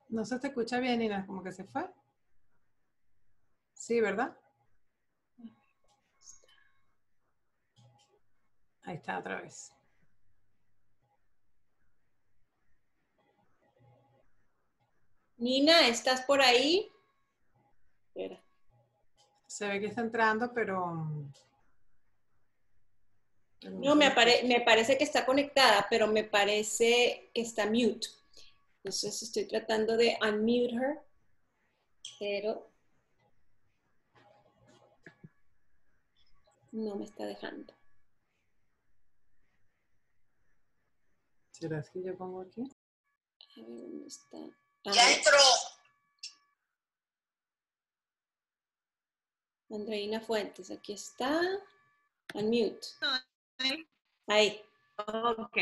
No se te escucha bien, Nina, como que se fue. Sí, ¿verdad? Ahí está otra vez. Nina, ¿estás por ahí? Espera. Se ve que está entrando, pero no, me parece que está conectada, pero me parece que está mute. Entonces estoy tratando de unmute her, pero no me está dejando. ¿Será que yo pongo aquí? A ver, ¿dónde está? Ya entró. Andreina Fuentes, aquí está. Unmute. Ahí. Ok.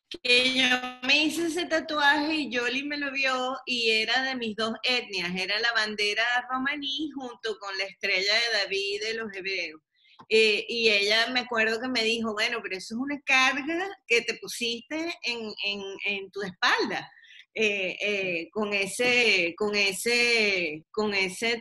Que yo me hice ese tatuaje y Yoli me lo vio y era de mis dos etnias. Era la bandera romaní junto con la estrella de David de los hebreos. Y ella me acuerdo que me dijo, bueno, pero eso es una carga que te pusiste en tu espalda. Con ese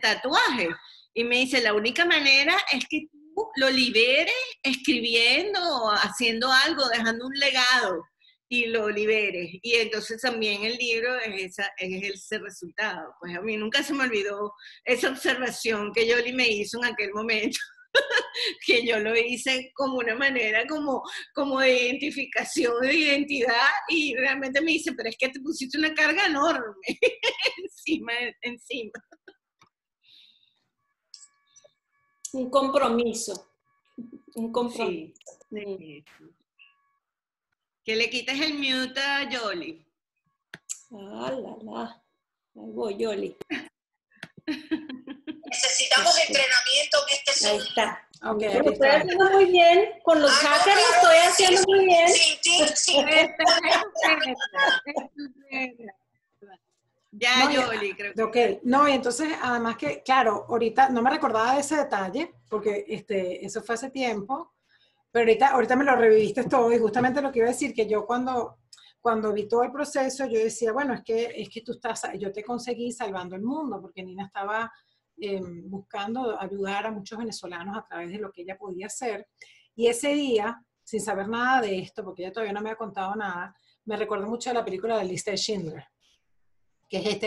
tatuaje. Y me dice, la única manera es que tú lo liberes escribiendo, haciendo algo, dejando un legado y lo liberes. Y entonces también el libro es ese resultado. Pues a mí nunca se me olvidó esa observación que Yoli me hizo en aquel momento. Que yo lo hice como una manera como de identificación, de identidad, y realmente me dice, pero es que te pusiste una carga enorme encima. Un compromiso. Un compromiso. Sí. Que le quites el mute a Yoli. Ahí voy, Yoli. Necesitamos entrenamiento en este Ahí está. Okay, lo estoy haciendo muy bien. Con los hackers lo estoy haciendo muy bien. Ya, Yoli, creo que. Ok, no, y entonces, además que, claro, ahorita no me recordaba de ese detalle, porque eso fue hace tiempo, pero ahorita me lo reviviste todo, y justamente lo que iba a decir, que yo cuando cuando vi todo el proceso, yo decía, bueno, es que yo te conseguí salvando el mundo, porque Nina estaba buscando ayudar a muchos venezolanos a través de lo que ella podía hacer. Y ese día, sin saber nada de esto, porque ella todavía no me ha contado nada, me recordó mucho de la película de la lista de Schindler, que es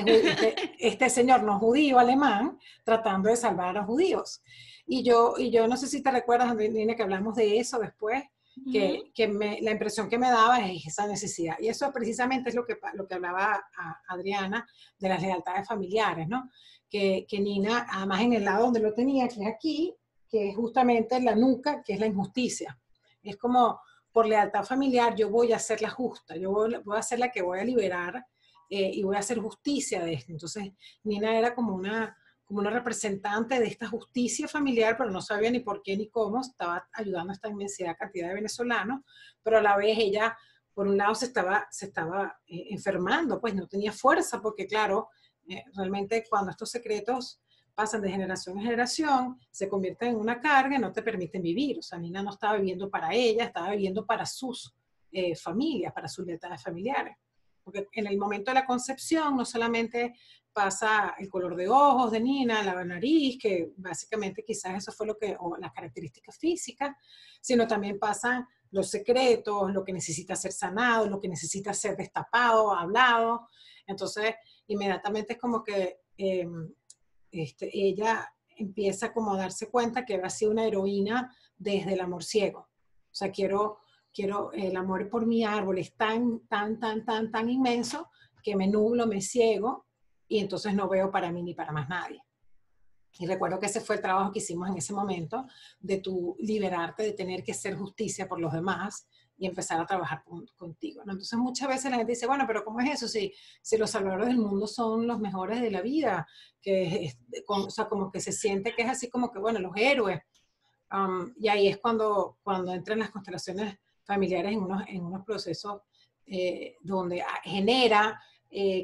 este señor no judío alemán tratando de salvar a los judíos. Y yo no sé si te recuerdas, Nina, que hablamos de eso después, que la impresión que me daba es esa necesidad. Y eso precisamente es lo que hablaba a Adriana de las lealtades familiares, ¿no? Que Nina, además en el lado donde lo tenía, que es aquí, que es justamente la nuca, que es la injusticia. Es como, por lealtad familiar, yo voy a ser la justa, yo voy a ser la que voy a liberar y voy a hacer justicia de esto. Entonces, Nina era como una representante de esta justicia familiar, pero no sabía ni por qué ni cómo, estaba ayudando a esta inmensidad cantidad de venezolanos, pero a la vez ella, por un lado, se estaba enfermando, pues no tenía fuerza, porque claro, realmente cuando estos secretos pasan de generación en generación, se convierten en una carga y no te permiten vivir. O sea, Nina no estaba viviendo para ella, estaba viviendo para sus familias, para sus lealtades familiares. Porque en el momento de la concepción no solamente pasa el color de ojos de Nina, la nariz, que básicamente quizás eso fue o las características físicas, sino también pasan los secretos, lo que necesita ser sanado, lo que necesita ser destapado, hablado. Entonces, inmediatamente es como que ella empieza como a darse cuenta que ha sido una heroína desde el amor ciego. O sea, quiero el amor por mi árbol es tan inmenso que me nublo, me ciego y entonces no veo para mí ni para más nadie. Y recuerdo que ese fue el trabajo que hicimos en ese momento, de tu liberarte, de tener que hacer justicia por los demás y empezar a trabajar contigo, ¿no? Entonces muchas veces la gente dice, bueno, pero ¿cómo es eso? Si los salvadores del mundo son los mejores de la vida, o sea, como que se siente que es así como que, bueno, los héroes. Y ahí es cuando entran las constelaciones familiares en unos procesos donde genera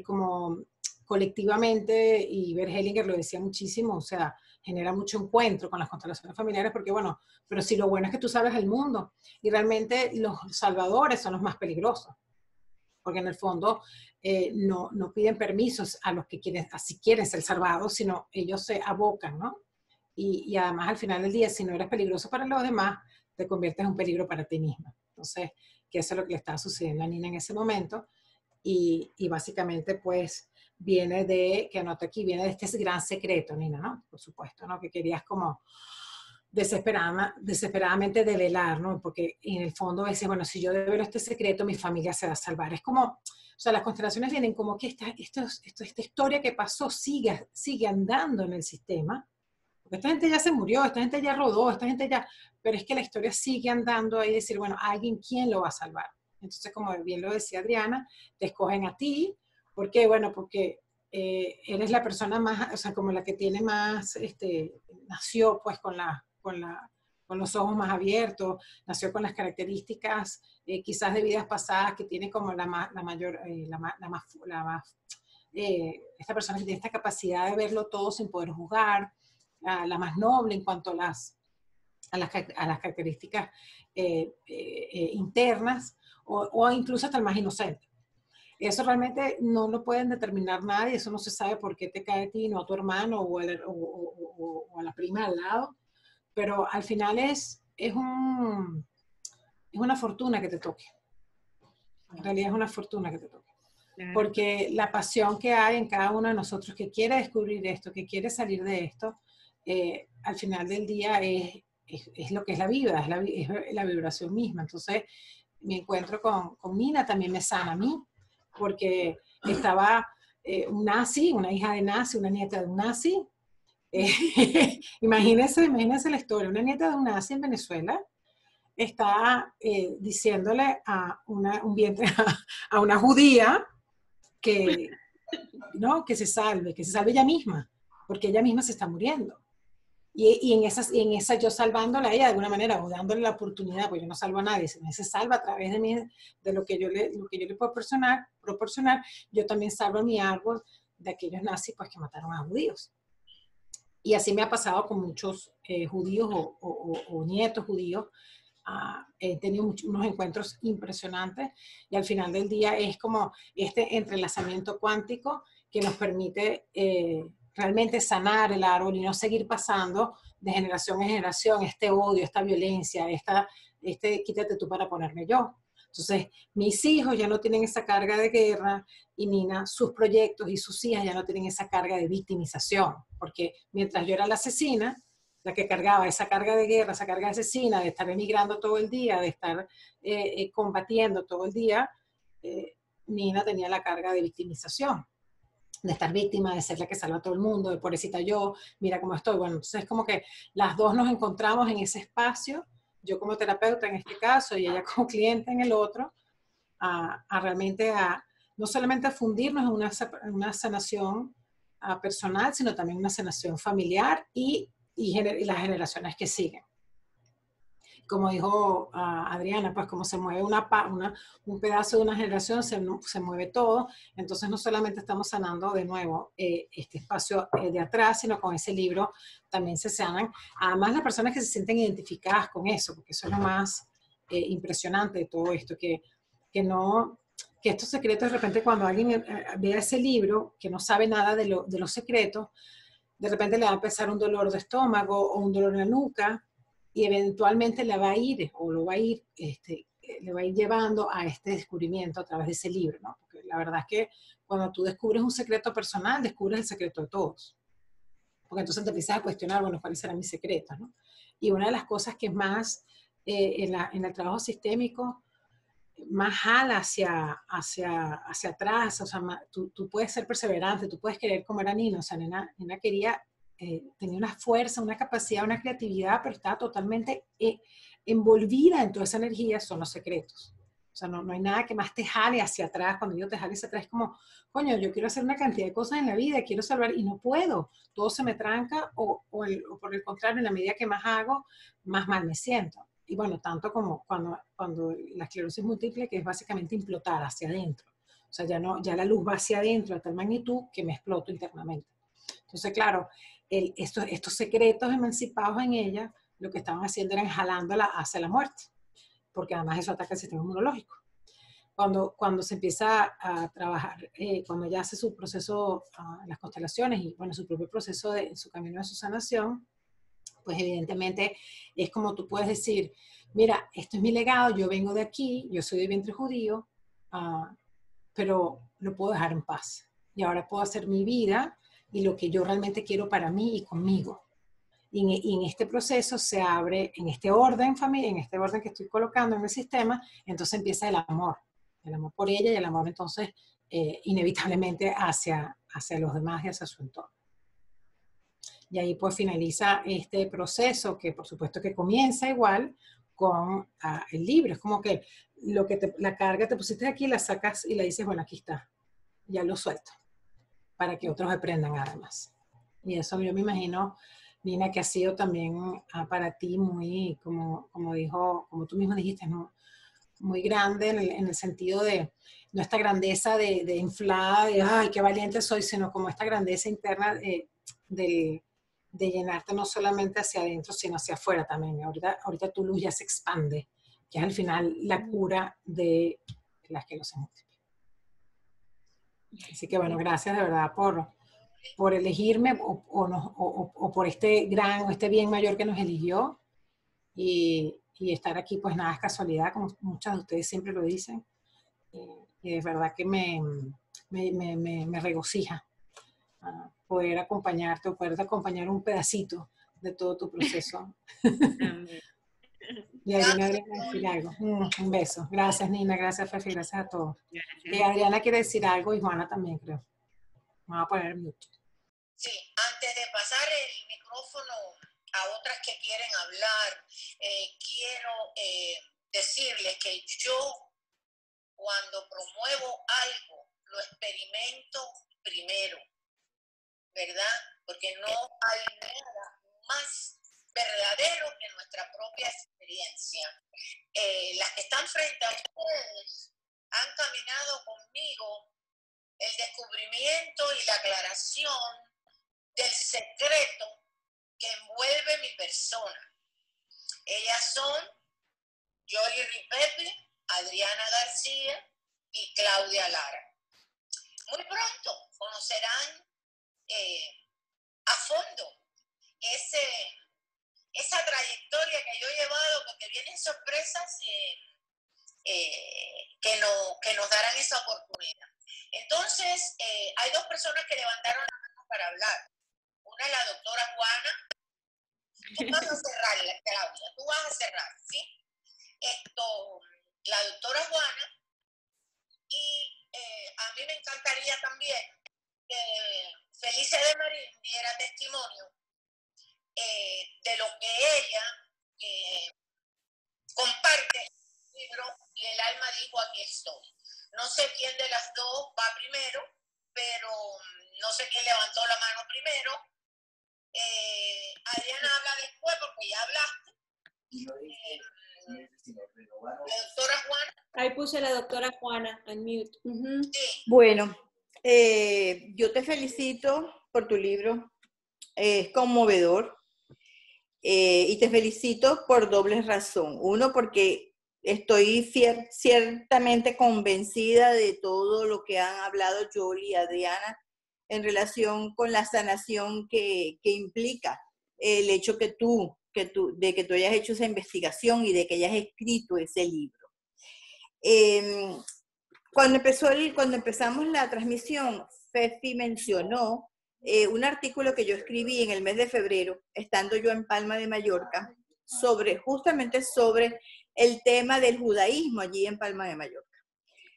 como colectivamente, y Bert Hellinger lo decía muchísimo, o sea, genera mucho encuentro con las constelaciones familiares, porque bueno, pero si lo bueno es que tú salves el mundo, y realmente los salvadores son los más peligrosos, porque en el fondo no piden permisos a los que así quieren ser salvados, sino ellos se abocan, ¿no? Y además al final del día, si no eres peligroso para los demás, te conviertes en un peligro para ti mismo. Entonces, que eso es lo que le estaba sucediendo a Nina en ese momento, y básicamente pues viene de este gran secreto, Nina, ¿no? Por supuesto, ¿no? Que querías como desesperadamente develar, ¿no? Porque en el fondo decías, bueno, si yo develo este secreto, mi familia se va a salvar. Es como, o sea, las constelaciones vienen como que esta historia que pasó sigue andando en el sistema, porque esta gente ya se murió, esta gente ya rodó, pero es que la historia sigue andando ahí, decir, bueno, alguien, ¿quién lo va a salvar? Entonces, como bien lo decía Adriana, te escogen a ti. ¿Por qué? Bueno, porque eres la persona más, o sea, como la que tiene más, nació pues con los ojos más abiertos, nació con las características quizás de vidas pasadas, que tiene como esta persona que tiene esta capacidad de verlo todo sin poder juzgar, la más noble en cuanto a las características internas, o incluso hasta el más inocente. Eso realmente no lo pueden determinar nadie, eso no se sabe por qué te cae a ti, no a tu hermano o a la prima al lado, pero al final es una fortuna que te toque. En realidad es una fortuna que te toque. Porque la pasión que hay en cada uno de nosotros que quiere descubrir esto, que quiere salir de esto, al final del día es lo que es la vida, es la vibración misma. Entonces, mi encuentro con Nina también me sana a mí, porque estaba un nazi, una hija de nazi, una nieta de un nazi. Imagínense la historia, una nieta de un nazi en Venezuela está diciéndole a una judía que se salve ella misma, porque ella misma se está muriendo. Y en esa yo salvándola a ella de alguna manera, o dándole la oportunidad, pues yo no salvo a nadie, se salva a través de lo que yo le puedo proporcionar, yo también salvo a mi árbol de aquellos nazis pues, que mataron a judíos. Y así me ha pasado con muchos judíos o nietos judíos he tenido unos encuentros impresionantes y al final del día es como este entrelazamiento cuántico que nos permite realmente sanar el árbol y no seguir pasando de generación en generación este odio, esta violencia, quítate tú para ponerme yo. Entonces, mis hijos ya no tienen esa carga de guerra y Nina, sus proyectos y sus hijas ya no tienen esa carga de victimización, porque mientras yo era la asesina, la que cargaba esa carga de guerra, esa carga asesina, de estar emigrando todo el día, de estar combatiendo todo el día, Nina tenía la carga de victimización, de estar víctima, de ser la que salva a todo el mundo, de pobrecita yo, mira cómo estoy. Bueno, entonces es como que las dos nos encontramos en ese espacio, yo como terapeuta en este caso y ella como cliente en el otro, realmente no solamente a fundirnos en una sanación personal, sino también una sanación familiar y las generaciones que siguen. Como dijo Adriana, pues como se mueve un pedazo de una generación, se mueve todo. Entonces no solamente estamos sanando de nuevo este espacio de atrás, sino con ese libro también se sanan. Además las personas que se sienten identificadas con eso, porque eso es lo más impresionante de todo esto, que estos secretos de repente cuando alguien vea ese libro, que no sabe nada de los secretos, de repente le va a empezar un dolor de estómago o un dolor en la nuca y eventualmente le va a ir le va a ir llevando a este descubrimiento a través de ese libro, ¿no? Porque la verdad es que cuando tú descubres un secreto personal, descubres el secreto de todos. Porque entonces te empiezas a cuestionar, bueno, ¿cuáles serán mis secretos, no? Y una de las cosas que más en el trabajo sistémico más jala hacia atrás, o sea, tú puedes ser perseverante, tú puedes querer como era Nina, o sea, Nina quería, tenía una fuerza, una capacidad, una creatividad, pero estaba totalmente envolvida en toda esa energía, son los secretos. O sea, no hay nada que más te jale hacia atrás, cuando yo te jale hacia atrás, es como, coño, yo quiero hacer una cantidad de cosas en la vida, quiero salvar y no puedo, todo se me tranca o por el contrario, en la medida que más hago, más mal me siento. Y bueno, tanto como cuando la esclerosis múltiple, que es básicamente implotar hacia adentro. O sea, ya la luz va hacia adentro a tal magnitud que me exploto internamente. Entonces, claro, estos secretos emancipados en ella, lo que estaban haciendo era jalándola hacia la muerte, porque además eso ataca el sistema inmunológico. Cuando se empieza a trabajar, cuando ella hace su proceso, las constelaciones y bueno, su propio proceso en su camino de su sanación, pues evidentemente es como tú puedes decir, mira, esto es mi legado, yo vengo de aquí, yo soy de vientre judío, pero lo puedo dejar en paz. Y ahora puedo hacer mi vida y lo que yo realmente quiero para mí y conmigo. Y en este proceso se abre, en este orden familia, en este orden que estoy colocando en el sistema, entonces empieza el amor por ella y el amor entonces inevitablemente hacia los demás y hacia su entorno. Y ahí pues finaliza este proceso que por supuesto que comienza igual con el libro. Es como que la carga te pusiste aquí, la sacas y le dices, bueno, aquí está, ya lo suelto, para que otros aprendan además. Y eso yo me imagino, Nina, que ha sido también para ti muy, como tú misma dijiste, ¿no? Muy grande en el sentido de no esta grandeza de inflada, de ay, qué valiente soy, sino como esta grandeza interna de llenarte no solamente hacia adentro, sino hacia afuera también. Ahorita tu luz ya se expande, que es al final la cura de la esclerosis múltiple. Así que bueno, gracias de verdad por elegirme o por este bien mayor que nos eligió y estar aquí, pues nada es casualidad, como muchas de ustedes siempre lo dicen. Y es verdad que me regocija poder acompañarte o poder acompañar un pedacito de todo tu proceso. Y Adriana quiere decir algo. Un beso. Gracias, Nina. Gracias, Fefi. Gracias a todos. Y Adriana quiere decir algo y Juana también, creo. Vamos a poner mucho. Sí, antes de pasar el micrófono a otras que quieren hablar, quiero decirles que yo, cuando promuevo algo, lo experimento primero, ¿verdad? Porque no hay nada más verdadero que nuestra propia experiencia. Las que están frente a ustedes han caminado conmigo el descubrimiento y la aclaración del secreto que envuelve mi persona. Ellas son Yoli Ripepi, Adriana García y Claudia Lara. Muy pronto conocerán a fondo esa trayectoria que yo he llevado, porque vienen sorpresas que nos darán esa oportunidad. Entonces, hay dos personas que levantaron la mano para hablar. Una es la doctora Juana. Tú vas a cerrar, Claudia, tú vas a cerrar, ¿sí? La doctora Juana, y a mí me encantaría también que Felice de Marín diera testimonio de lo que ella comparte en el libro y el alma dijo aquí estoy. No sé quién de las dos va primero, pero no sé quién levantó la mano primero. Adriana habla después porque ya hablaste. La doctora Juana. Ahí puse la doctora Juana, unmute. Sí. Bueno, yo te felicito por tu libro, es conmovedor, y te felicito por doble razón. Uno, porque estoy ciertamente convencida de todo lo que han hablado Yoli y Adriana en relación con la sanación que implica el hecho de que tú hayas hecho esa investigación y de que hayas escrito ese libro. Cuando empezamos la transmisión, Fefi mencionó un artículo que yo escribí en el mes de febrero, estando yo en Palma de Mallorca, justamente sobre el tema del judaísmo allí en Palma de Mallorca.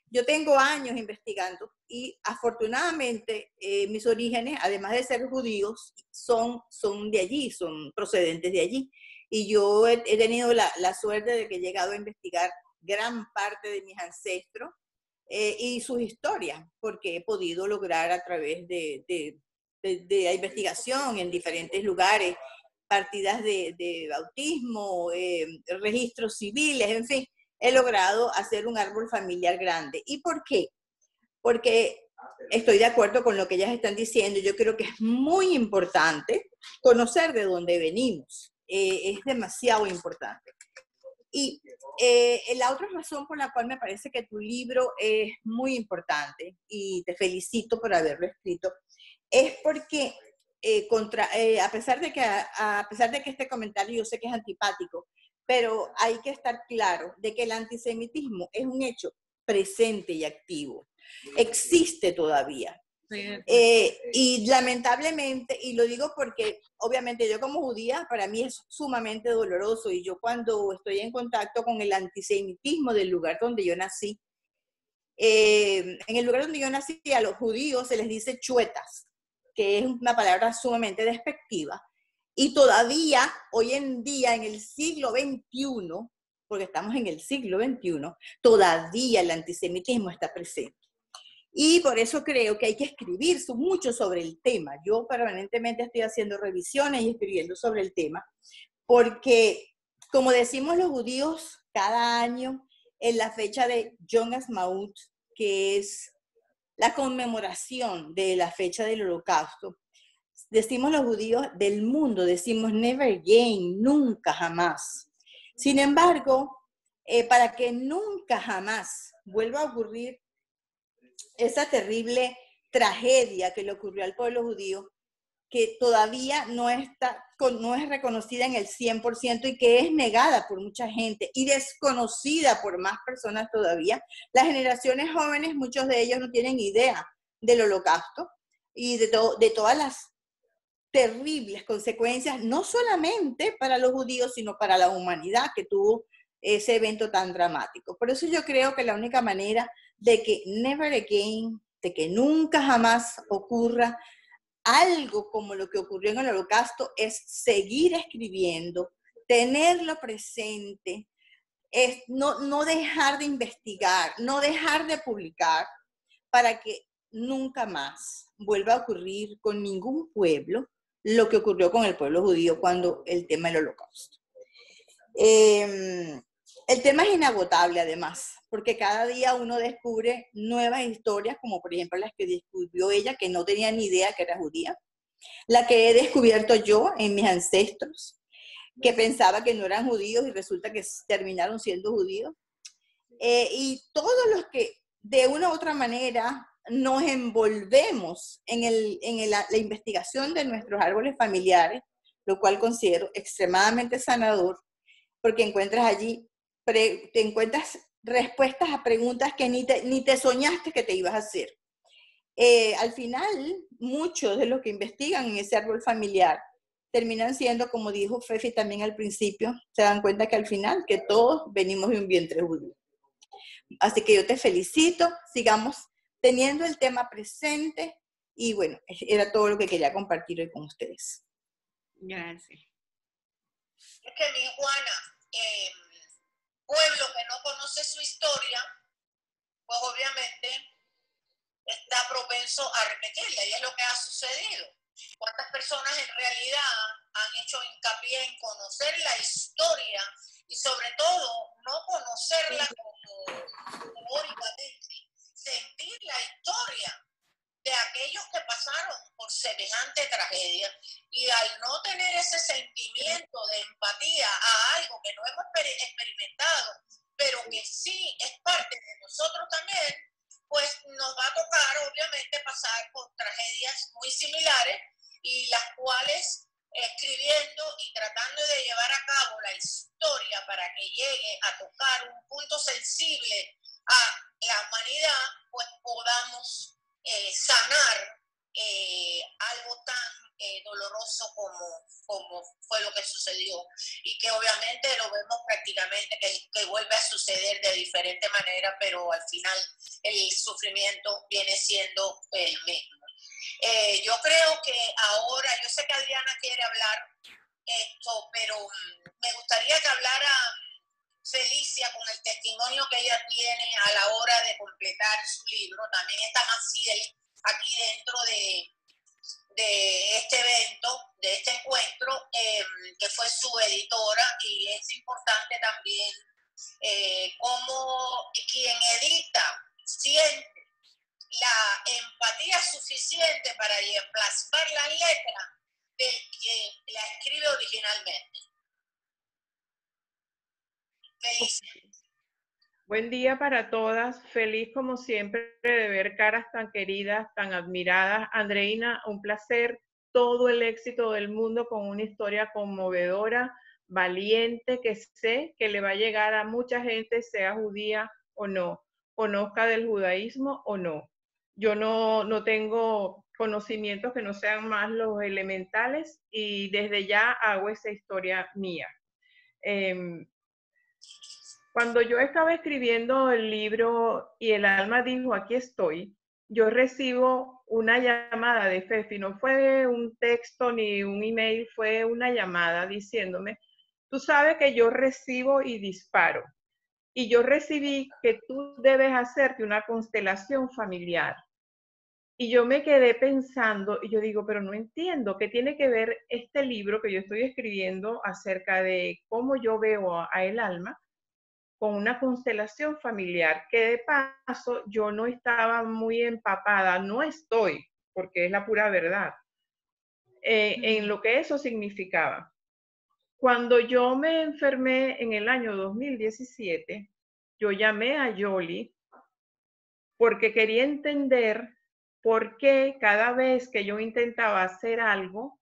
Yo tengo años investigando y afortunadamente mis orígenes, además de ser judíos, son de allí, son procedentes de allí. Y yo he tenido la suerte de que he llegado a investigar gran parte de mis ancestros y sus historias, porque he podido lograr a través de investigación en diferentes lugares, partidas de bautismo, registros civiles, en fin, he logrado hacer un árbol familiar grande. ¿Y por qué? Porque estoy de acuerdo con lo que ellas están diciendo. Yo creo que es muy importante conocer de dónde venimos. Es demasiado importante. Y la otra razón por la cual me parece que tu libro es muy importante, y te felicito por haberlo escrito, es porque a pesar de que este comentario yo sé que es antipático, pero hay que estar claro de que el antisemitismo es un hecho presente y activo. Existe todavía. Y lamentablemente, y lo digo porque obviamente yo como judía, para mí es sumamente doloroso, y yo cuando estoy en contacto con el antisemitismo del lugar donde yo nací, en el lugar donde yo nací a los judíos se les dice chuetas, que es una palabra sumamente despectiva, y todavía hoy en día en el siglo XXI, porque estamos en el siglo XXI, todavía el antisemitismo está presente. Y por eso creo que hay que escribir mucho sobre el tema. Yo permanentemente estoy haciendo revisiones y escribiendo sobre el tema, porque, como decimos los judíos cada año, en la fecha de Yom Ha'atzmaut, que es la conmemoración de la fecha del Holocausto, decimos los judíos del mundo, decimos never again, nunca jamás. Sin embargo, para que nunca jamás vuelva a ocurrir esa terrible tragedia que le ocurrió al pueblo judío, que todavía no es reconocida en el 100% y que es negada por mucha gente y desconocida por más personas todavía. Las generaciones jóvenes, muchos de ellos no tienen idea del Holocausto y de todas las terribles consecuencias, no solamente para los judíos, sino para la humanidad que tuvo ese evento tan dramático. Por eso yo creo que la única manera de que never again, de que nunca jamás ocurra algo como lo que ocurrió en el Holocausto, es seguir escribiendo, tenerlo presente, es no dejar de investigar, no dejar de publicar, para que nunca más vuelva a ocurrir con ningún pueblo lo que ocurrió con el pueblo judío cuando el tema del Holocausto. El tema es inagotable además, porque cada día uno descubre nuevas historias, como por ejemplo las que descubrió ella, que no tenía ni idea que era judía, la que he descubierto yo en mis ancestros, que pensaba que no eran judíos y resulta que terminaron siendo judíos. Y todos los que de una u otra manera nos envolvemos en la investigación de nuestros árboles familiares, lo cual considero extremadamente sanador, porque encuentras allí, te encuentras respuestas a preguntas que ni te soñaste que te ibas a hacer. Al final, muchos de los que investigan en ese árbol familiar terminan siendo, como dijo Fefi también al principio, se dan cuenta que al final, que todos venimos de un vientre judío. Así que yo te felicito, sigamos teniendo el tema presente y bueno, era todo lo que quería compartir hoy con ustedes. Gracias. Es que mi Juana, pueblo que no conoce su historia, pues obviamente está propenso a repetirla y es lo que ha sucedido. ¿Cuántas personas en realidad han hecho hincapié en conocer la historia y sobre todo no conocerla como teóricamente, sentir la historia de aquellos que pasaron por semejante tragedia y al no tener ese sentimiento de empatía a algo que no hemos experimentado, pero que sí es parte de nosotros también, pues nos va a tocar obviamente pasar por tragedias muy similares y las cuales escribiendo y tratando de llevar a cabo la historia para que llegue a tocar un punto sensible a la humanidad, pues podamos sanar algo tan doloroso como fue lo que sucedió y que obviamente lo vemos prácticamente que vuelve a suceder de diferente manera, pero al final el sufrimiento viene siendo el mismo. Yo creo que ahora, yo sé que Adriana quiere hablar esto, pero me gustaría que hablara Felicia con el testimonio que ella tiene a la hora de completar su libro. También está Maciel aquí dentro de este evento, de este encuentro, que fue su editora, y es importante también cómo quien edita siente la empatía suficiente para plasmar la letra del que la escribe originalmente. Feliz. Buen día para todas. Feliz como siempre de ver caras tan queridas, tan admiradas. Andreina, un placer. Todo el éxito del mundo con una historia conmovedora, valiente, que sé que le va a llegar a mucha gente, sea judía o no, conozca del judaísmo o no. Yo no tengo conocimientos que no sean más los elementales y desde ya hago esa historia mía. Cuando yo estaba escribiendo el libro y el alma dijo, aquí estoy, yo recibo una llamada de Fefi, no fue un texto ni un email, fue una llamada diciéndome, tú sabes que yo recibo y disparo, y yo recibí que tú debes hacerte una constelación familiar. Y yo me quedé pensando, y yo digo, pero no entiendo, ¿qué tiene que ver este libro que yo estoy escribiendo acerca de cómo yo veo a el alma con una constelación familiar? Que de paso yo no estaba muy empapada, no estoy, porque es la pura verdad, en lo que eso significaba. Cuando yo me enfermé en el año 2017, yo llamé a Yoli porque quería entender por qué cada vez que yo intentaba hacer algo,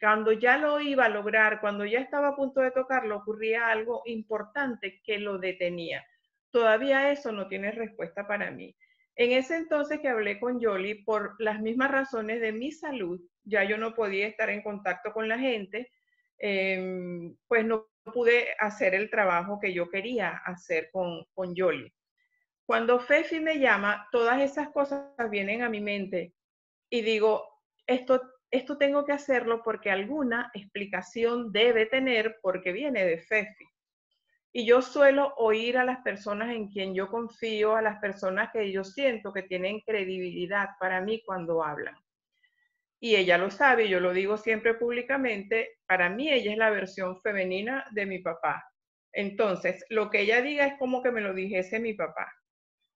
cuando ya lo iba a lograr, cuando ya estaba a punto de tocarlo, ocurría algo importante que lo detenía. Todavía eso no tiene respuesta para mí. En ese entonces que hablé con Yoli, por las mismas razones de mi salud, ya yo no podía estar en contacto con la gente, pues no pude hacer el trabajo que yo quería hacer con Yoli. Cuando Fefi me llama, todas esas cosas vienen a mi mente y digo, esto tengo que hacerlo porque alguna explicación debe tener porque viene de Fefi. Y yo suelo oír a las personas en quien yo confío, a las personas que yo siento que tienen credibilidad para mí cuando hablan. Y ella lo sabe, yo lo digo siempre públicamente, para mí ella es la versión femenina de mi papá. Entonces, lo que ella diga es como que me lo dijese mi papá.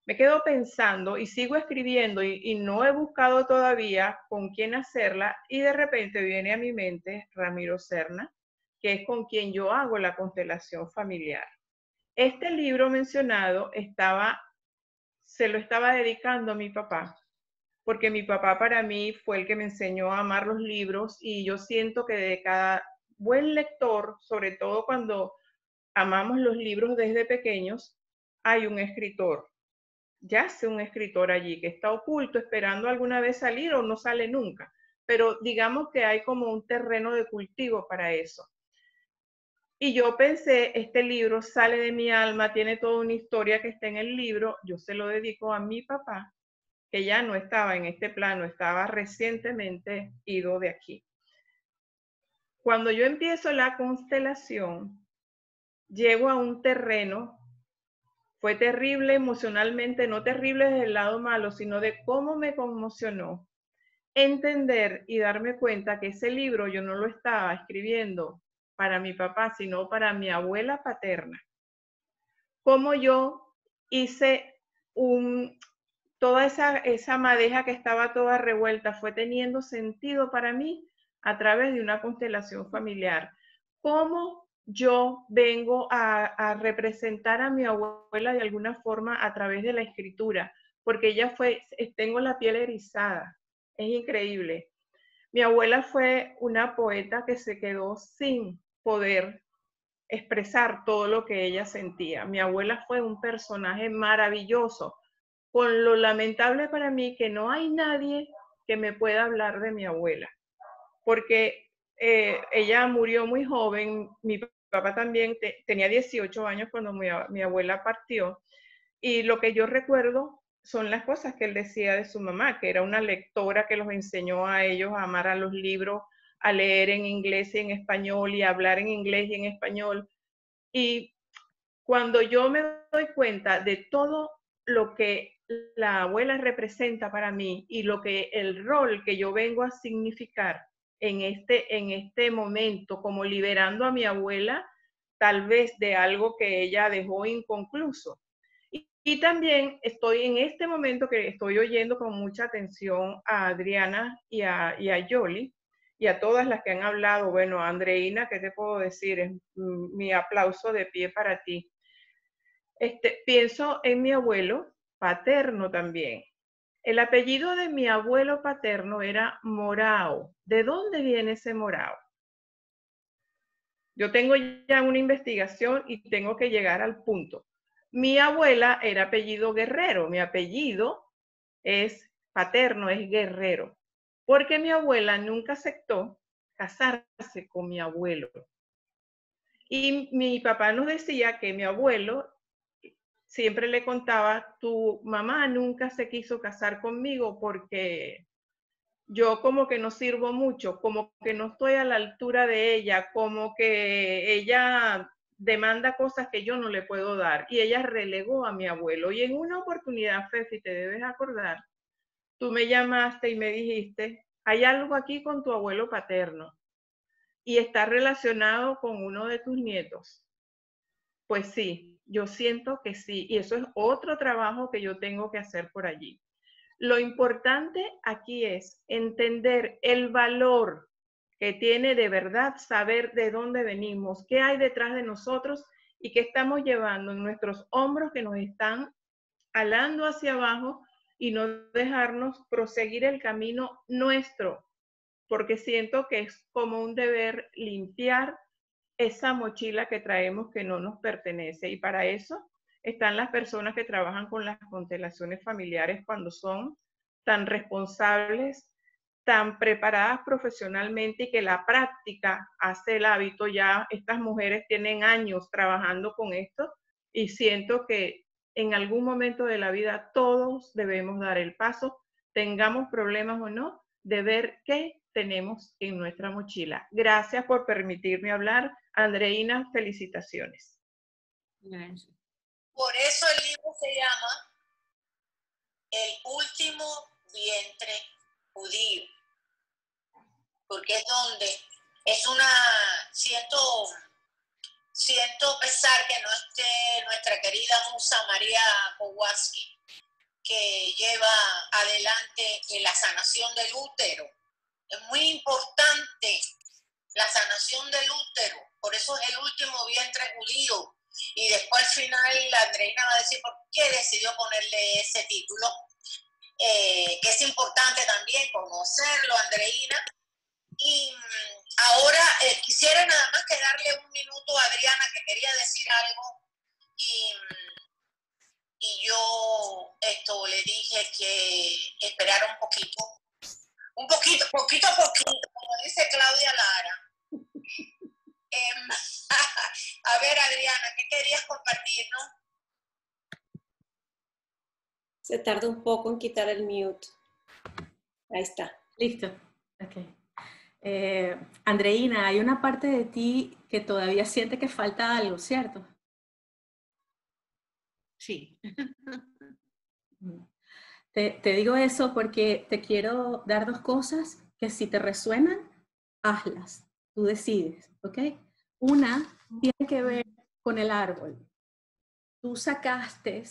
Me quedo pensando y sigo escribiendo y no he buscado todavía con quién hacerla y de repente viene a mi mente Ramiro Serna, que es con quien yo hago la constelación familiar. Este libro mencionado se lo estaba dedicando a mi papá, porque mi papá para mí fue el que me enseñó a amar los libros, y yo siento que de cada buen lector, sobre todo cuando amamos los libros desde pequeños, hay un escritor. Yace un escritor allí que está oculto esperando alguna vez salir o no sale nunca, pero digamos que hay como un terreno de cultivo para eso. Y yo pensé, este libro sale de mi alma, tiene toda una historia que está en el libro, yo se lo dedico a mi papá, que ya no estaba en este plano, estaba recientemente ido de aquí. Cuando yo empiezo la constelación, llego a un terreno, fue terrible emocionalmente, no terrible desde el lado malo, sino de cómo me conmocionó entender y darme cuenta que ese libro yo no lo estaba escribiendo para mi papá, sino para mi abuela paterna. Cómo yo hice toda esa madeja que estaba toda revuelta fue teniendo sentido para mí a través de una constelación familiar. Cómo yo vengo a representar a mi abuela de alguna forma a través de la escritura, porque ella tengo la piel erizada, es increíble. Mi abuela fue una poeta que se quedó sin poder expresar todo lo que ella sentía. Mi abuela fue un personaje maravilloso, con lo lamentable para mí que no hay nadie que me pueda hablar de mi abuela, porque ella murió muy joven, mi papá también tenía 18 años cuando mi abuela partió, y lo que yo recuerdo son las cosas que él decía de su mamá, que era una lectora que los enseñó a ellos a amar a los libros, a leer en inglés y en español, y a hablar en inglés y en español. Y cuando yo me doy cuenta de todo lo que la abuela representa para mí y el rol que yo vengo a significar en este momento, como liberando a mi abuela, tal vez de algo que ella dejó inconcluso. Y también estoy en este momento que estoy oyendo con mucha atención a Adriana y a Yoli, y a todas las que han hablado. Bueno, Andreina, ¿qué te puedo decir? Es mi aplauso de pie para ti. Pienso en mi abuelo paterno también. El apellido de mi abuelo paterno era Morao. ¿De dónde viene ese Morao? Yo tengo ya una investigación y tengo que llegar al punto. Mi abuela era apellido Guerrero. Mi apellido paterno es Guerrero, porque mi abuela nunca aceptó casarse con mi abuelo. Y mi papá nos decía que mi abuelo siempre le contaba, tu mamá nunca se quiso casar conmigo porque yo como que no sirvo mucho, como que no estoy a la altura de ella, como que ella demanda cosas que yo no le puedo dar. Y ella relegó a mi abuelo. Y en una oportunidad, Fefi, te debes acordar, tú me llamaste y me dijiste, hay algo aquí con tu abuelo paterno y está relacionado con uno de tus nietos. Pues sí, yo siento que sí, y eso es otro trabajo que yo tengo que hacer por allí. Lo importante aquí es entender el valor que tiene de verdad saber de dónde venimos, qué hay detrás de nosotros y qué estamos llevando en nuestros hombros que nos están alando hacia abajo, y no dejarnos proseguir el camino nuestro, porque siento que es como un deber limpiar esa mochila que traemos que no nos pertenece. Y para eso están las personas que trabajan con las constelaciones familiares cuando son tan responsables, tan preparadas profesionalmente, y que la práctica hace el hábito. Ya estas mujeres tienen años trabajando con esto, y siento que en algún momento de la vida todos debemos dar el paso, tengamos problemas o no, de ver qué tenemos en nuestra mochila. Gracias por permitirme hablar. Andreina, felicitaciones. Gracias. Por eso el libro se llama El último vientre judío, porque es donde siento pesar que no esté nuestra querida musa María Kowalski, que lleva adelante la sanación del útero. Es muy importante la sanación del útero. Por eso es el último vientre judío. Y después al final la Andreina va a decir por qué decidió ponerle ese título, que es importante también conocerlo, Andreina. Y ahora quisiera nada más que darle un minuto a Adriana, que quería decir algo, y yo le dije que esperara un poquito a poquito, como dice Claudia Lara. A ver, Adriana, ¿qué querías compartirnos? Se tarda un poco en quitar el mute. Ahí está. Listo. Ok. Andreina, hay una parte de ti que todavía siente que falta algo, ¿cierto? Sí. Te digo eso porque te quiero dar dos cosas que si te resuenan, hazlas. Tú decides, ¿ok? Una tiene que ver con el árbol. Tú sacaste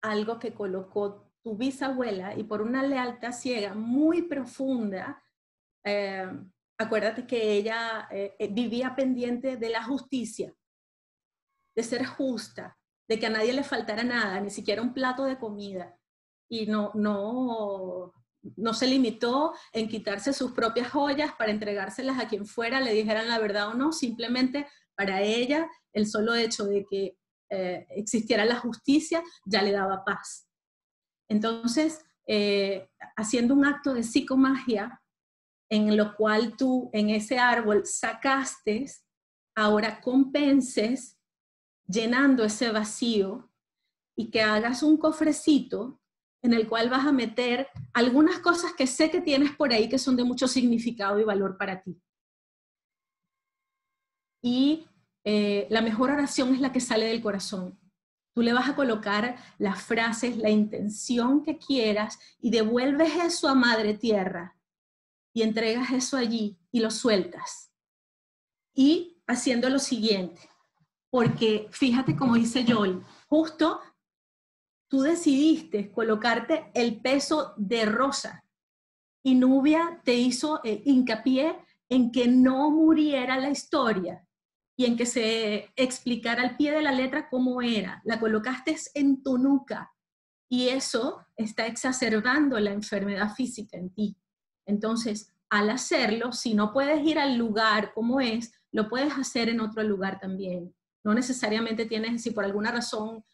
algo que colocó tu bisabuela y por una lealtad ciega muy profunda, acuérdate que ella vivía pendiente de la justicia, de ser justa, de que a nadie le faltara nada, ni siquiera un plato de comida. Y no se limitó en quitarse sus propias joyas para entregárselas a quien fuera, le dijeran la verdad o no, simplemente para ella el solo hecho de que existiera la justicia ya le daba paz. Entonces, haciendo un acto de psicomagia, en lo cual tú en ese árbol sacaste, ahora compenses llenando ese vacío y que hagas un cofrecito en el cual vas a meter algunas cosas que sé que tienes por ahí que son de mucho significado y valor para ti. Y la mejor oración es la que sale del corazón. Tú le vas a colocar las frases, la intención que quieras y devuelves eso a Madre Tierra y entregas eso allí y lo sueltas. Y haciendo lo siguiente, porque fíjate como dice Joel, justo tú decidiste colocarte el peso de Rosa y Nubia te hizo hincapié en que no muriera la historia y en que se explicara al pie de la letra cómo era. La colocaste en tu nuca y eso está exacerbando la enfermedad física en ti. Entonces, al hacerlo, si no puedes ir al lugar como es, lo puedes hacer en otro lugar también. No necesariamente tienes, si por alguna razón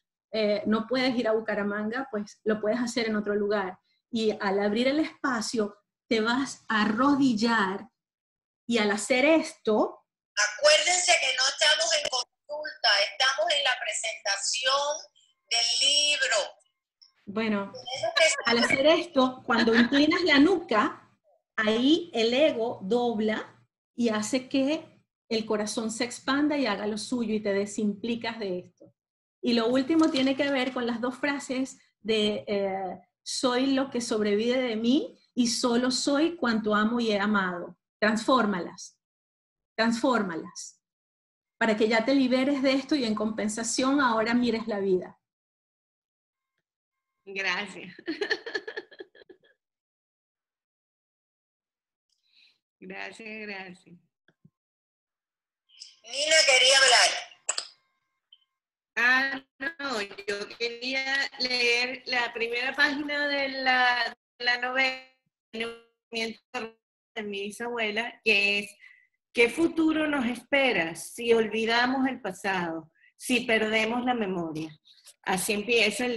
no puedes ir a Bucaramanga, pues lo puedes hacer en otro lugar. Y al abrir el espacio, te vas a arrodillar y al hacer esto... Acuérdense que no estamos en consulta, estamos en la presentación del libro. Bueno, al hacer esto, cuando inclinas la nuca, ahí el ego dobla y hace que el corazón se expanda y haga lo suyo y te desimplicas de esto. Y lo último tiene que ver con las dos frases de soy lo que sobrevive de mí y solo soy cuanto amo y he amado. Transfórmalas, transfórmalas, para que ya te liberes de esto y en compensación ahora mires la vida. Gracias. Gracias. Nina quería hablar. No, yo quería leer la primera página de la novela de mi bisabuela, que es ¿qué futuro nos espera si olvidamos el pasado, si perdemos la memoria? Así empieza el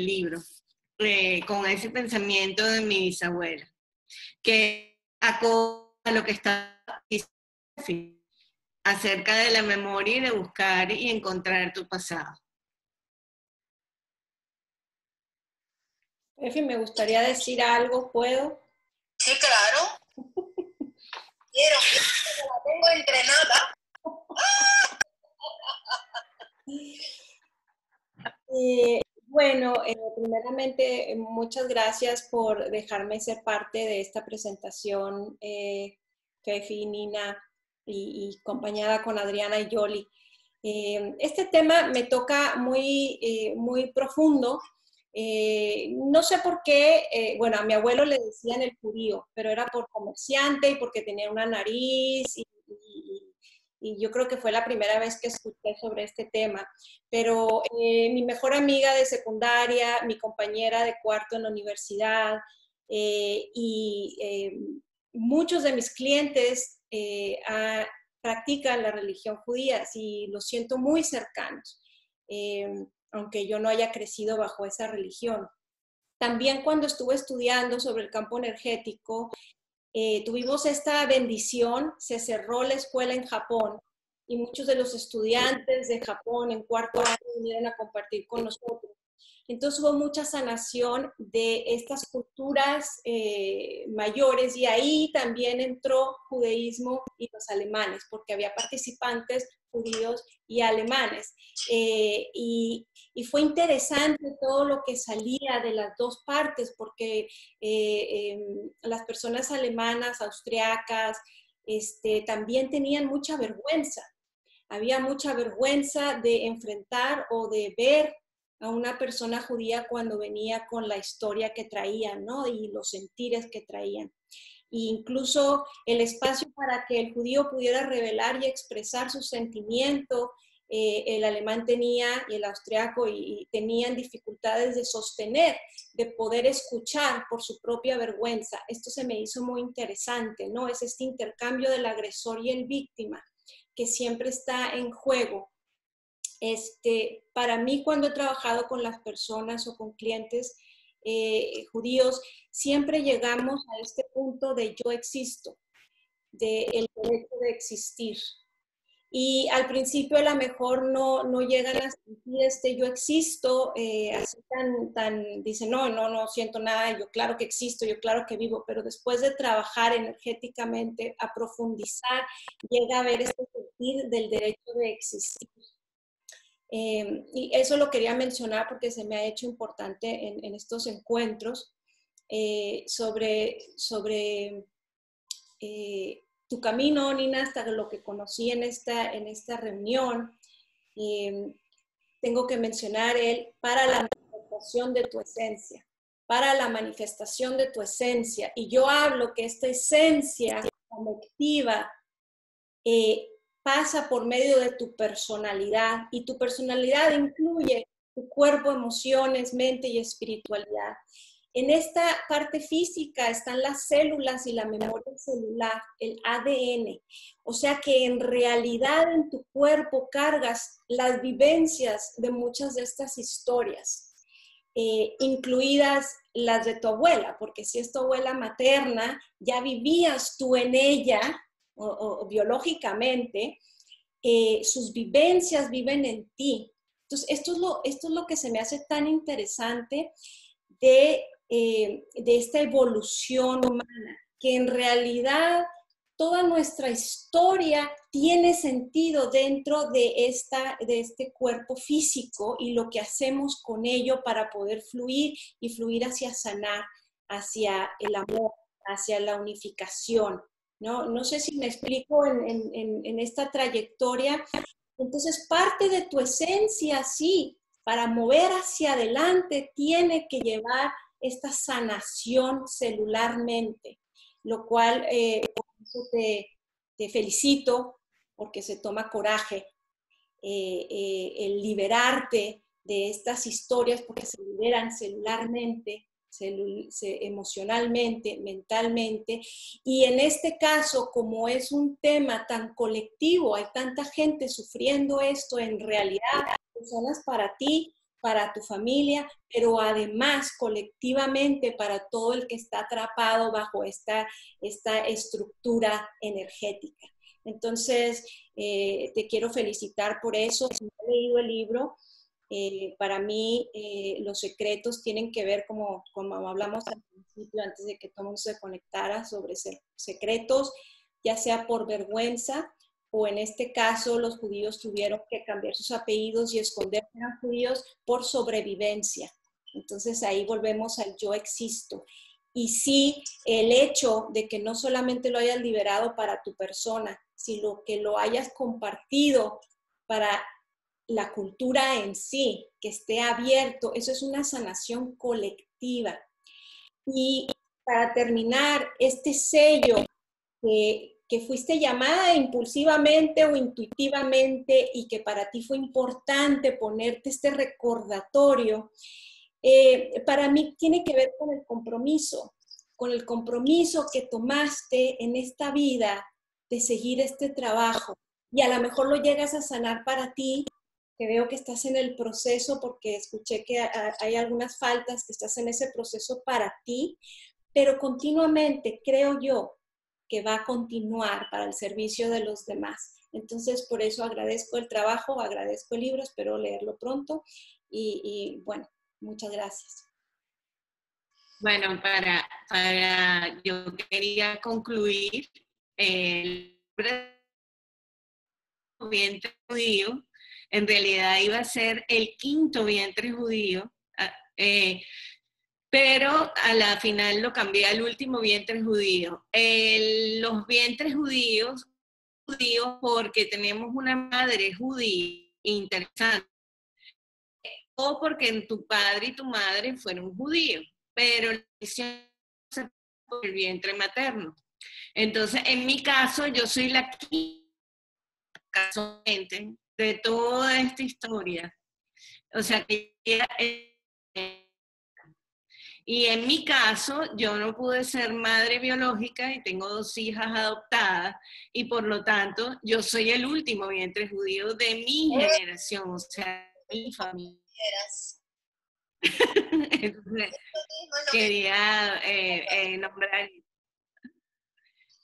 libro, con ese pensamiento de mi bisabuela, que acoge a lo que está diciendo acerca de la memoria y de buscar y encontrar tu pasado. Efi, me gustaría decir algo, ¿puedo? Sí, claro. Quiero, la tengo entrenada. Bueno, primeramente, muchas gracias por dejarme ser parte de esta presentación, Fefi, Nina, y acompañada con Adriana y Yoli. Este tema me toca muy profundo. No sé por qué, bueno, a mi abuelo le decían el judío, pero era por comerciante y porque tenía una nariz y yo creo que fue la primera vez que escuché sobre este tema. Pero mi mejor amiga de secundaria, mi compañera de cuarto en la universidad muchos de mis clientes practican la religión judía y los siento muy cercanos, aunque yo no haya crecido bajo esa religión. También cuando estuve estudiando sobre el campo energético, tuvimos esta bendición, se cerró la escuela en Japón y muchos de los estudiantes de Japón en cuarto año vinieron a compartir con nosotros. Entonces hubo mucha sanación de estas culturas mayores y ahí también entró judaísmo y los alemanes, porque había participantes judíos y alemanes. Y fue interesante todo lo que salía de las dos partes, porque las personas alemanas, austriacas, también tenían mucha vergüenza. Había mucha vergüenza de enfrentar o de ver a una persona judía cuando venía con la historia que traían, ¿no? Y los sentires que traían. E incluso el espacio para que el judío pudiera revelar y expresar su sentimiento, el alemán tenía y el austriaco y tenían dificultades de sostener, de poder escuchar por su propia vergüenza. Esto se me hizo muy interesante, ¿no? Es este intercambio del agresor y el víctima que siempre está en juego. Para mí, cuando he trabajado con las personas o con clientes judíos, siempre llegamos a este punto de yo existo, del derecho de existir. Y al principio a lo mejor no llegan a sentir yo existo, así dicen, no siento nada, yo claro que existo, yo claro que vivo, pero después de trabajar energéticamente, a profundizar, llega a ver este sentir del derecho de existir. Y eso lo quería mencionar porque se me ha hecho importante en estos encuentros sobre tu camino, Nina, hasta lo que conocí en esta reunión. Tengo que mencionar para la manifestación de tu esencia, para la manifestación de tu esencia. Y yo hablo que esta esencia colectiva pasa por medio de tu personalidad, y tu personalidad incluye tu cuerpo, emociones, mente y espiritualidad. En esta parte física están las células y la memoria celular, el ADN. O sea que en realidad en tu cuerpo cargas las vivencias de muchas de estas historias, incluidas las de tu abuela, porque si es tu abuela materna, ya vivías tú en ella, o biológicamente, sus vivencias viven en ti. Entonces, esto es lo que se me hace tan interesante de esta evolución humana, que en realidad toda nuestra historia tiene sentido dentro de este cuerpo físico y lo que hacemos con ello para poder fluir y fluir hacia sanar, hacia el amor, hacia la unificación. No sé si me explico en esta trayectoria. Entonces, parte de tu esencia, sí, para mover hacia adelante, tiene que llevar esta sanación celularmente, lo cual por eso te felicito, porque se toma coraje el liberarte de estas historias, porque se liberan celularmente, emocionalmente, mentalmente, y en este caso, como es un tema tan colectivo, hay tanta gente sufriendo esto, en realidad, personas para ti, para tu familia, pero además colectivamente para todo el que está atrapado bajo esta estructura energética. Entonces, te quiero felicitar por eso. Si no he leído el libro, para mí los secretos tienen que ver, como hablamos al principio, antes de que todo el mundo se conectara, sobre secretos, ya sea por vergüenza, o en este caso los judíos tuvieron que cambiar sus apellidos y esconder que eran judíos por sobrevivencia. Entonces ahí volvemos al yo existo. Y sí, el hecho de que no solamente lo hayas liberado para tu persona, sino que lo hayas compartido para la cultura en sí, que esté abierto, eso es una sanación colectiva. Y para terminar, este sello que fuiste llamada impulsivamente o intuitivamente y que para ti fue importante ponerte este recordatorio, para mí tiene que ver con el compromiso que tomaste en esta vida de seguir este trabajo. Y a lo mejor lo llegas a sanar para ti, que veo que estás en el proceso porque escuché que hay algunas faltas, que estás en ese proceso para ti, pero continuamente creo yo que va a continuar para el servicio de los demás. Entonces, por eso agradezco el trabajo, agradezco el libro, espero leerlo pronto y bueno, muchas gracias. Bueno, yo quería concluir el vientre judío. En realidad iba a ser el quinto vientre judío, pero a la final lo cambié al último vientre judío. Los vientres judíos porque tenemos una madre judía interesante, o porque tu padre y tu madre fueron judíos, pero la decisión se por el vientre materno. Entonces, en mi caso, yo soy la quinta casualmente de toda esta historia. O sea, y en mi caso, yo no pude ser madre biológica y tengo 2 hijas adoptadas y por lo tanto, yo soy el último vientre judío de mi generación, o sea, de mi familia. Entonces, quería nombrar.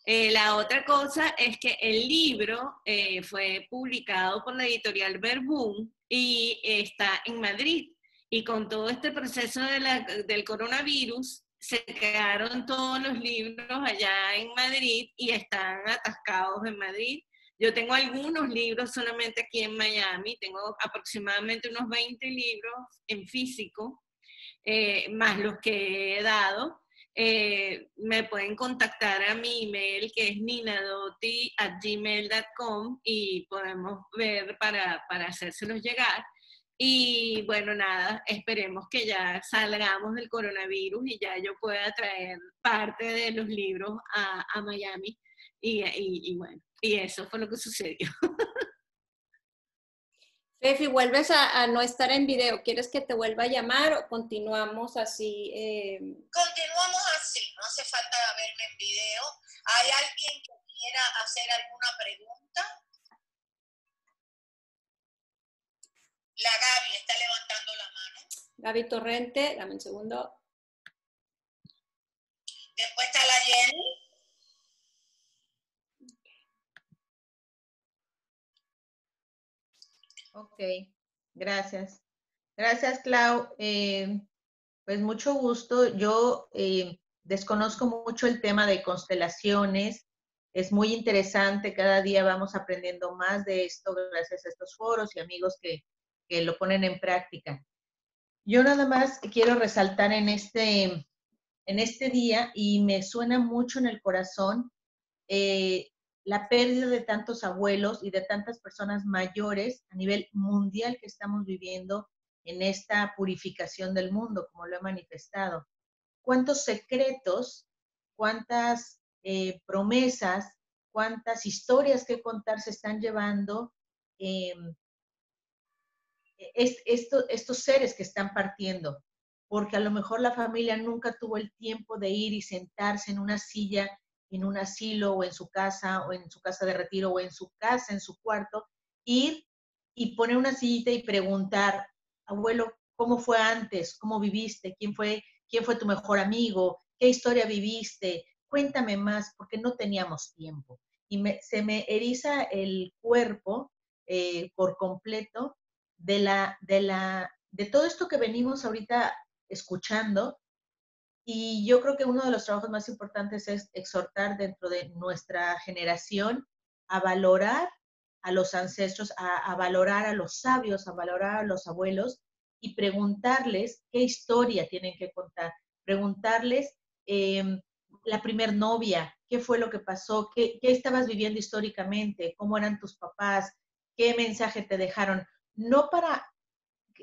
La otra cosa es que el libro fue publicado por la editorial Verbum y está en Madrid. Y con todo este proceso del coronavirus, se quedaron todos los libros allá en Madrid y están atascados en Madrid. Yo tengo algunos libros solamente aquí en Miami, tengo aproximadamente unos 20 libros en físico, más los que he dado. Me pueden contactar a mi email que es ninadotti@gmail.com y podemos ver para hacérselos llegar. Y bueno, nada, esperemos que ya salgamos del coronavirus y ya yo pueda traer parte de los libros a Miami. Y bueno, y eso fue lo que sucedió. Fefi, vuelves a no estar en video. ¿Quieres que te vuelva a llamar o continuamos así? Continuamos así, no hace falta verme en video. ¿Hay alguien que quiera hacer alguna pregunta? La Gaby está levantando la mano. Gaby Torrente, dame un segundo. Después está la Jenny. Ok, gracias. Gracias, Clau. Pues mucho gusto. Yo desconozco mucho el tema de constelaciones. Es muy interesante. Cada día vamos aprendiendo más de esto gracias a estos foros y amigos que lo ponen en práctica. Yo nada más quiero resaltar en este día, y me suena mucho en el corazón, la pérdida de tantos abuelos y de tantas personas mayores a nivel mundial que estamos viviendo en esta purificación del mundo, como lo he manifestado. ¿Cuántos secretos, cuántas promesas, cuántas historias que contar se están llevando estos seres que están partiendo? Porque a lo mejor la familia nunca tuvo el tiempo de ir y sentarse en una silla, en un asilo o en su casa de retiro o en su casa, en su cuarto, ir y poner una sillita y preguntar, abuelo, ¿cómo fue antes? ¿Cómo viviste? ¿Quién fue tu mejor amigo? ¿Qué historia viviste? Cuéntame más, porque no teníamos tiempo. Y se me eriza el cuerpo por completo de todo esto que venimos ahorita escuchando. Y yo creo que uno de los trabajos más importantes es exhortar dentro de nuestra generación a valorar a los ancestros, a valorar a los sabios, a valorar a los abuelos y preguntarles qué historia tienen que contar. Preguntarles la primer novia, qué fue lo que pasó, qué estabas viviendo históricamente, cómo eran tus papás, qué mensaje te dejaron. No para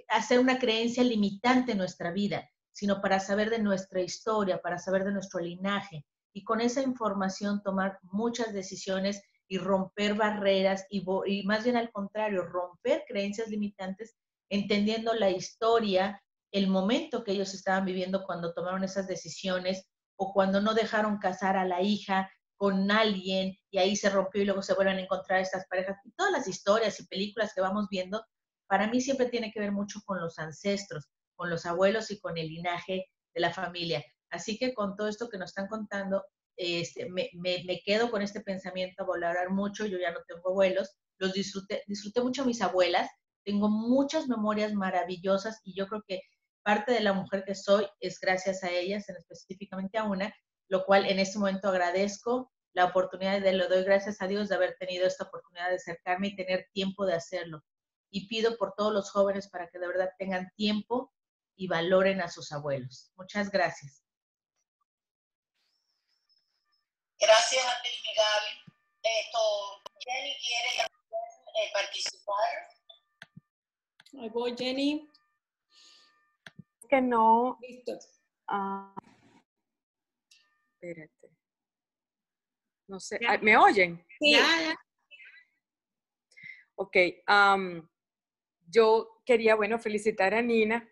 hacer una creencia limitante en nuestra vida, sino para saber de nuestra historia, para saber de nuestro linaje, y con esa información tomar muchas decisiones y romper barreras y más bien al contrario, romper creencias limitantes, entendiendo la historia, el momento que ellos estaban viviendo cuando tomaron esas decisiones o cuando no dejaron casar a la hija con alguien y ahí se rompió y luego se vuelven a encontrar estas parejas. Y todas las historias y películas que vamos viendo, para mí siempre tiene que ver mucho con los ancestros, con los abuelos y con el linaje de la familia. Así que con todo esto que nos están contando, me quedo con este pensamiento a valorar mucho. Yo ya no tengo abuelos, los disfruté mucho a mis abuelas, tengo muchas memorias maravillosas y yo creo que parte de la mujer que soy es gracias a ellas, específicamente a una, lo cual en este momento agradezco la oportunidad, le doy gracias a Dios de haber tenido esta oportunidad de acercarme y tener tiempo de hacerlo. Y pido por todos los jóvenes para que de verdad tengan tiempo y valoren a sus abuelos. Muchas gracias. Gracias a ti, Migali. Jenny quiere participar. Ahí voy, Jenny. Que no. Listo. Espérate. No sé. ¿Me oyen? Sí. Ya. Ok. Yo quería, bueno, felicitar a Nina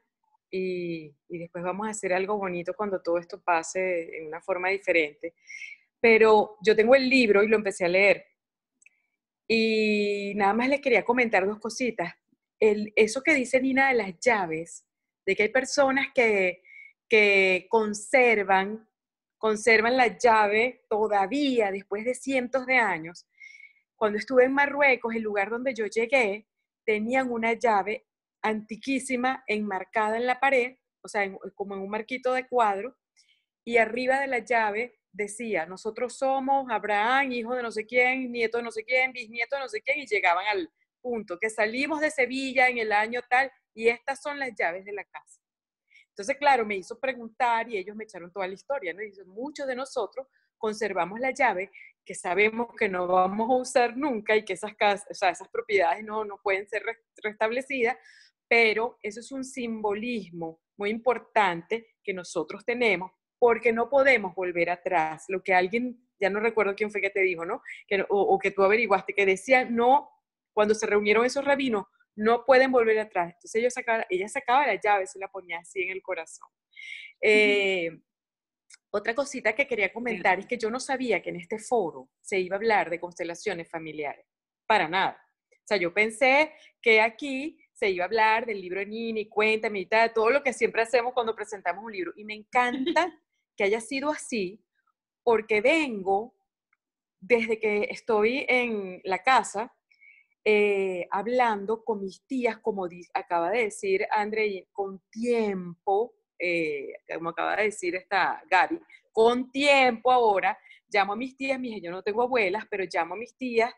y después vamos a hacer algo bonito cuando todo esto pase en una forma diferente. Pero yo tengo el libro y lo empecé a leer. Y nada más les quería comentar dos cositas. Eso que dice Nina de las llaves, de que hay personas que conservan la llave todavía después de cientos de años. Cuando estuve en Marruecos, el lugar donde yo llegué, tenían una llave antiquísima enmarcada en la pared, o sea, como en un marquito de cuadro, y arriba de la llave decía, nosotros somos Abraham, hijo de no sé quién, nieto de no sé quién, bisnieto de no sé quién, y llegaban al punto, que salimos de Sevilla en el año tal, y estas son las llaves de la casa. Entonces, claro, me hizo preguntar y ellos me echaron toda la historia, ¿no? Y muchos de nosotros conservamos la llave que sabemos que no vamos a usar nunca y que esas casas, o sea, esas propiedades no pueden ser restablecidas, pero eso es un simbolismo muy importante que nosotros tenemos porque no podemos volver atrás. Lo que alguien, ya no recuerdo quién fue que te dijo, ¿no? O que tú averiguaste, que decía, no, cuando se reunieron esos rabinos, no pueden volver atrás. Entonces ella sacaba la llave, se la ponía así en el corazón. Otra cosita que quería comentar es que yo no sabía que en este foro se iba a hablar de constelaciones familiares. Para nada. O sea, yo pensé que aquí se iba a hablar del libro de Nina y cuéntame y tal, todo lo que siempre hacemos cuando presentamos un libro. Y me encanta que haya sido así, porque vengo, desde que estoy en la casa, hablando con mis tías, como acaba de decir André, con tiempo, como acaba de decir esta Gaby, con tiempo ahora, llamo a mis tías, yo no tengo abuelas, pero llamo a mis tías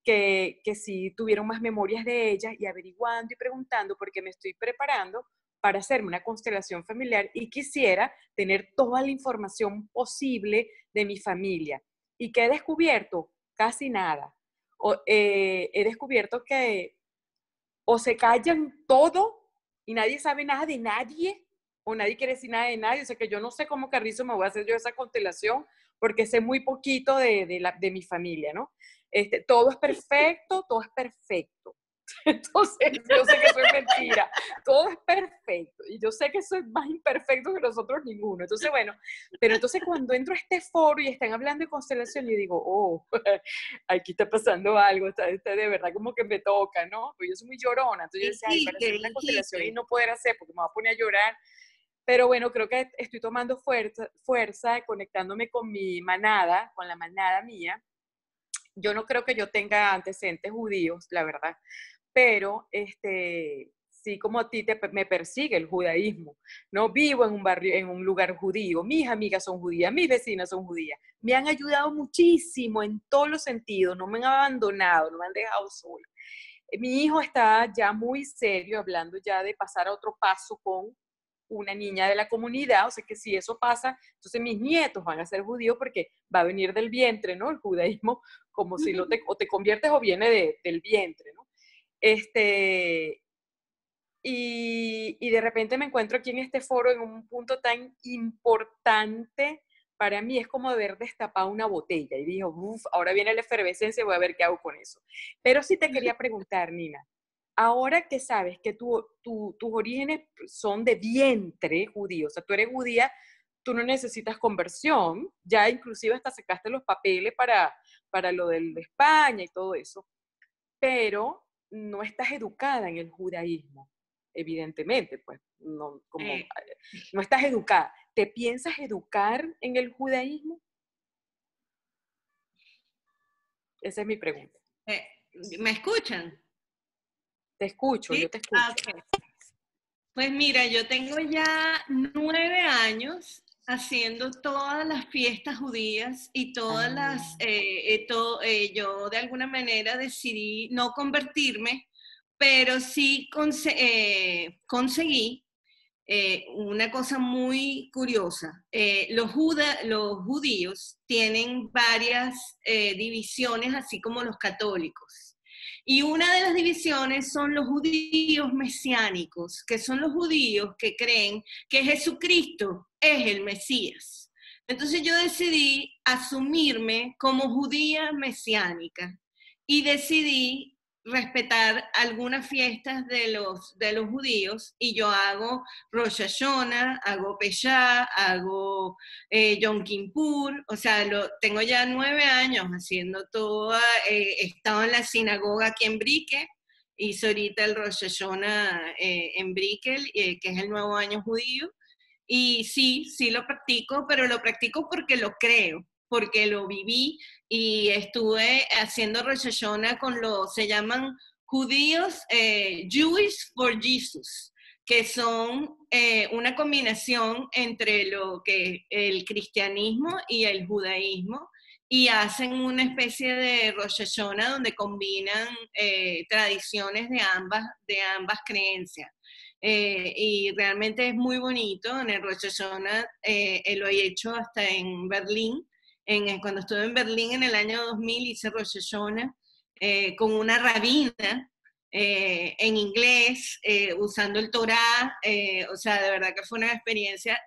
que sí tuvieron más memorias de ellas y averiguando y preguntando porque me estoy preparando para hacerme una constelación familiar y quisiera tener toda la información posible de mi familia. ¿Y qué he descubierto? Casi nada. He descubierto que o se callan todo y nadie sabe nada de nadie, o nadie quiere decir nada de nadie. O sea que yo no sé cómo carrizo me voy a hacer yo esa constelación, porque sé muy poquito de mi familia, ¿no? Todo es perfecto, todo es perfecto. Entonces, yo sé que eso es mentira. Todo es perfecto. Y yo sé que soy más imperfecto que nosotros ninguno. Entonces, bueno, pero entonces cuando entro a este foro y están hablando de constelación, yo digo, oh, aquí está pasando algo, está de verdad como que me toca, ¿no? Pues yo soy muy llorona. Entonces yo decía, ay, para hacer una constelación y no poder hacer porque me voy a poner a llorar. Pero bueno, creo que estoy tomando fuerza, conectándome con mi manada, con la manada mía. Yo no creo que yo tenga antecedentes judíos, la verdad, pero sí, como a ti me persigue el judaísmo. No vivo en un barrio, en un lugar judío. Mis amigas son judías, mis vecinas son judías. Me han ayudado muchísimo en todos los sentidos. No me han abandonado, no me han dejado sola. Mi hijo está ya muy serio, hablando ya de pasar a otro paso con una niña de la comunidad, o sea que si eso pasa, entonces mis nietos van a ser judíos porque va a venir del vientre, ¿no? El judaísmo, como si o te conviertes o viene del vientre, ¿no? Y de repente me encuentro aquí en este foro en un punto tan importante para mí es como haber destapado una botella y dijo, uff, ahora viene la efervescencia, voy a ver qué hago con eso. Pero sí te quería preguntar, Nina, ahora que sabes que tus orígenes son de vientre judío, o sea, tú eres judía, tú no necesitas conversión, ya inclusive hasta sacaste los papeles para lo de España y todo eso, pero no estás educada en el judaísmo, evidentemente, pues, no, no estás educada. ¿Te piensas educar en el judaísmo? Esa es mi pregunta. ¿Me escuchan? Te escucho, ¿Sí? yo te escucho. Okay. Pues mira, yo tengo ya 9 años haciendo todas las fiestas judías y todas yo de alguna manera decidí no convertirme, pero sí conseguí una cosa muy curiosa. Los judíos tienen varias divisiones, así como los católicos. Y una de las divisiones son los judíos mesiánicos, que son los judíos que creen que Jesucristo es el Mesías. Entonces yo decidí asumirme como judía mesiánica y decidí respetar algunas fiestas de los judíos, y yo hago Rosh Hashanah, hago Pesha, hago Yom Kippur, o sea, tengo ya 9 años haciendo toda, he estado en la sinagoga aquí en Brickell, hice ahorita el Rosh Hashanah en Brickell, que es el nuevo año judío, y sí lo practico, pero lo practico porque lo creo, porque lo viví, y estuve haciendo Rosh Hashanah con se llaman judíos Jewish for Jesus, que son una combinación entre lo que el cristianismo y el judaísmo, y hacen una especie de Rosh Hashanah donde combinan tradiciones de ambas creencias. Y realmente es muy bonito. En el Rosh Hashanah lo he hecho hasta en Berlín. Cuando estuve en Berlín en el año 2000 hice Rosh Hashanah con una rabina en inglés, usando el Torá, o sea, de verdad que fue una experiencia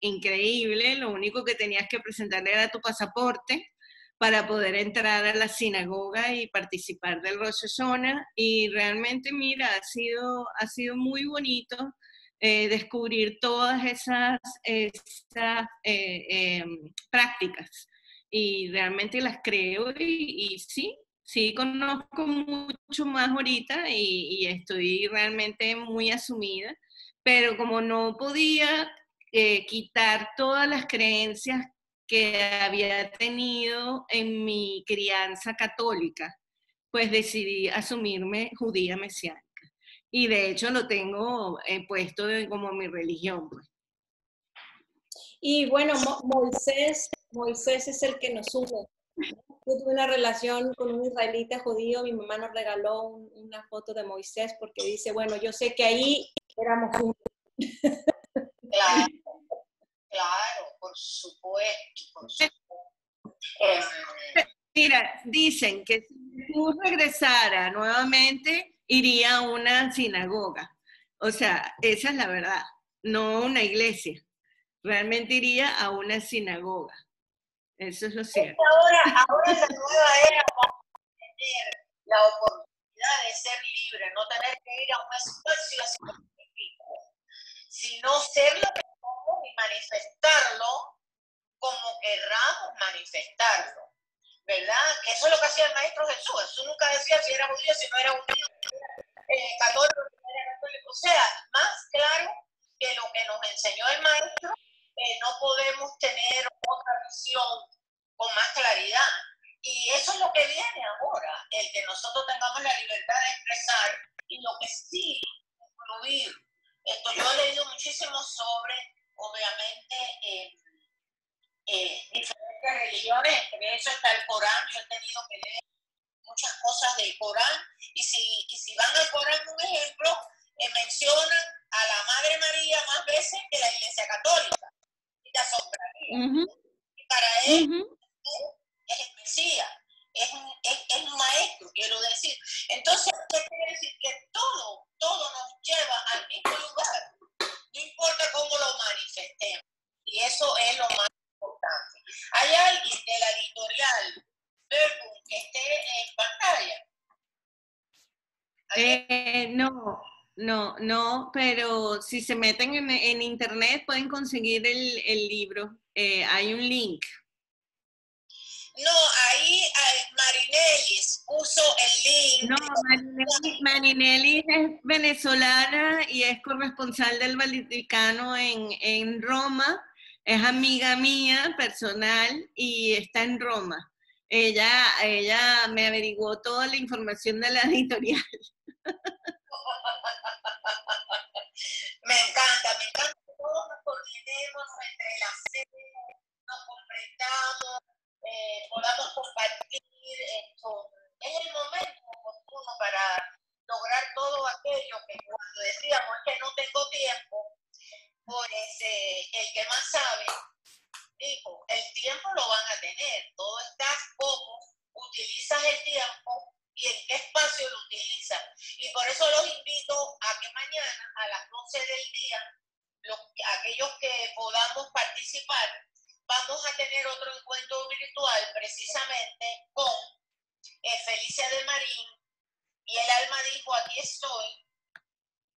increíble. Lo único que tenías que presentarle era tu pasaporte para poder entrar a la sinagoga y participar del Rosh Hashanah, y realmente, mira, ha sido muy bonito descubrir todas esas prácticas, y realmente las creo, y sí conozco mucho más ahorita, y estoy realmente muy asumida, pero como no podía quitar todas las creencias que había tenido en mi crianza católica, pues decidí asumirme judía mesiánica. Y de hecho lo tengo puesto como mi religión, pues. Y bueno, Moisés es el que nos une. Yo tuve una relación con un israelita judío, mi mamá nos regaló una foto de Moisés porque dice, bueno, yo sé que ahí éramos juntos. Claro, por supuesto. Mira, dicen que si tú regresara nuevamente, iría a una sinagoga. O sea, esa es la verdad, no una iglesia. Realmente iría a una sinagoga. Eso es lo cierto. Ahora en la nueva era vamos a tener la oportunidad de ser libre, no tener que ir a un espacio específico, sino ser lo que somos y manifestarlo como querramos manifestarlo, ¿verdad? Que eso es lo que hacía el Maestro Jesús. Jesús nunca decía si era judío, si no era judío, católico, si no era católico. O sea, más claro que lo que nos enseñó el Maestro, no podemos tener otra visión con más claridad. Y eso es lo que viene ahora, el que nosotros tengamos la libertad de expresar, y lo que sí, incluir. Yo he leído muchísimo sobre, obviamente, diferentes religiones, entre eso está el Corán. Yo he tenido que leer muchas cosas del Corán, y si van al Corán, un ejemplo, mencionan a la Madre María más veces que la Iglesia Católica, y te asombraría. Y para él es el Mesías, es un maestro, quiero decir. Entonces, ¿qué quiere decir? Que todo nos lleva al mismo lugar, no importa cómo lo manifestemos, y eso es lo más importante. No, pero si se meten en internet pueden conseguir el libro. Hay un link. No, ahí Marinelis puso el link. No, Marinelis es venezolana y es corresponsal del Vaticano en Roma. Es amiga mía personal y está en Roma. Ella me averiguó toda la información de la editorial. Me encanta que todos nos coordinemos, nos entrelacemos, nos comprendamos, podamos compartir esto. Es el momento oportuno para lograr todo aquello que cuando decíamos que no tengo tiempo, pues el que más sabe dijo, el tiempo lo van a tener, todo está cómo utilizas el tiempo y en qué espacio lo utilizas. Y por eso los invito a que mañana a las 12 del día, aquellos que podamos participar, vamos a tener otro encuentro virtual precisamente con Felicia de Marín y el alma dijo, aquí estoy.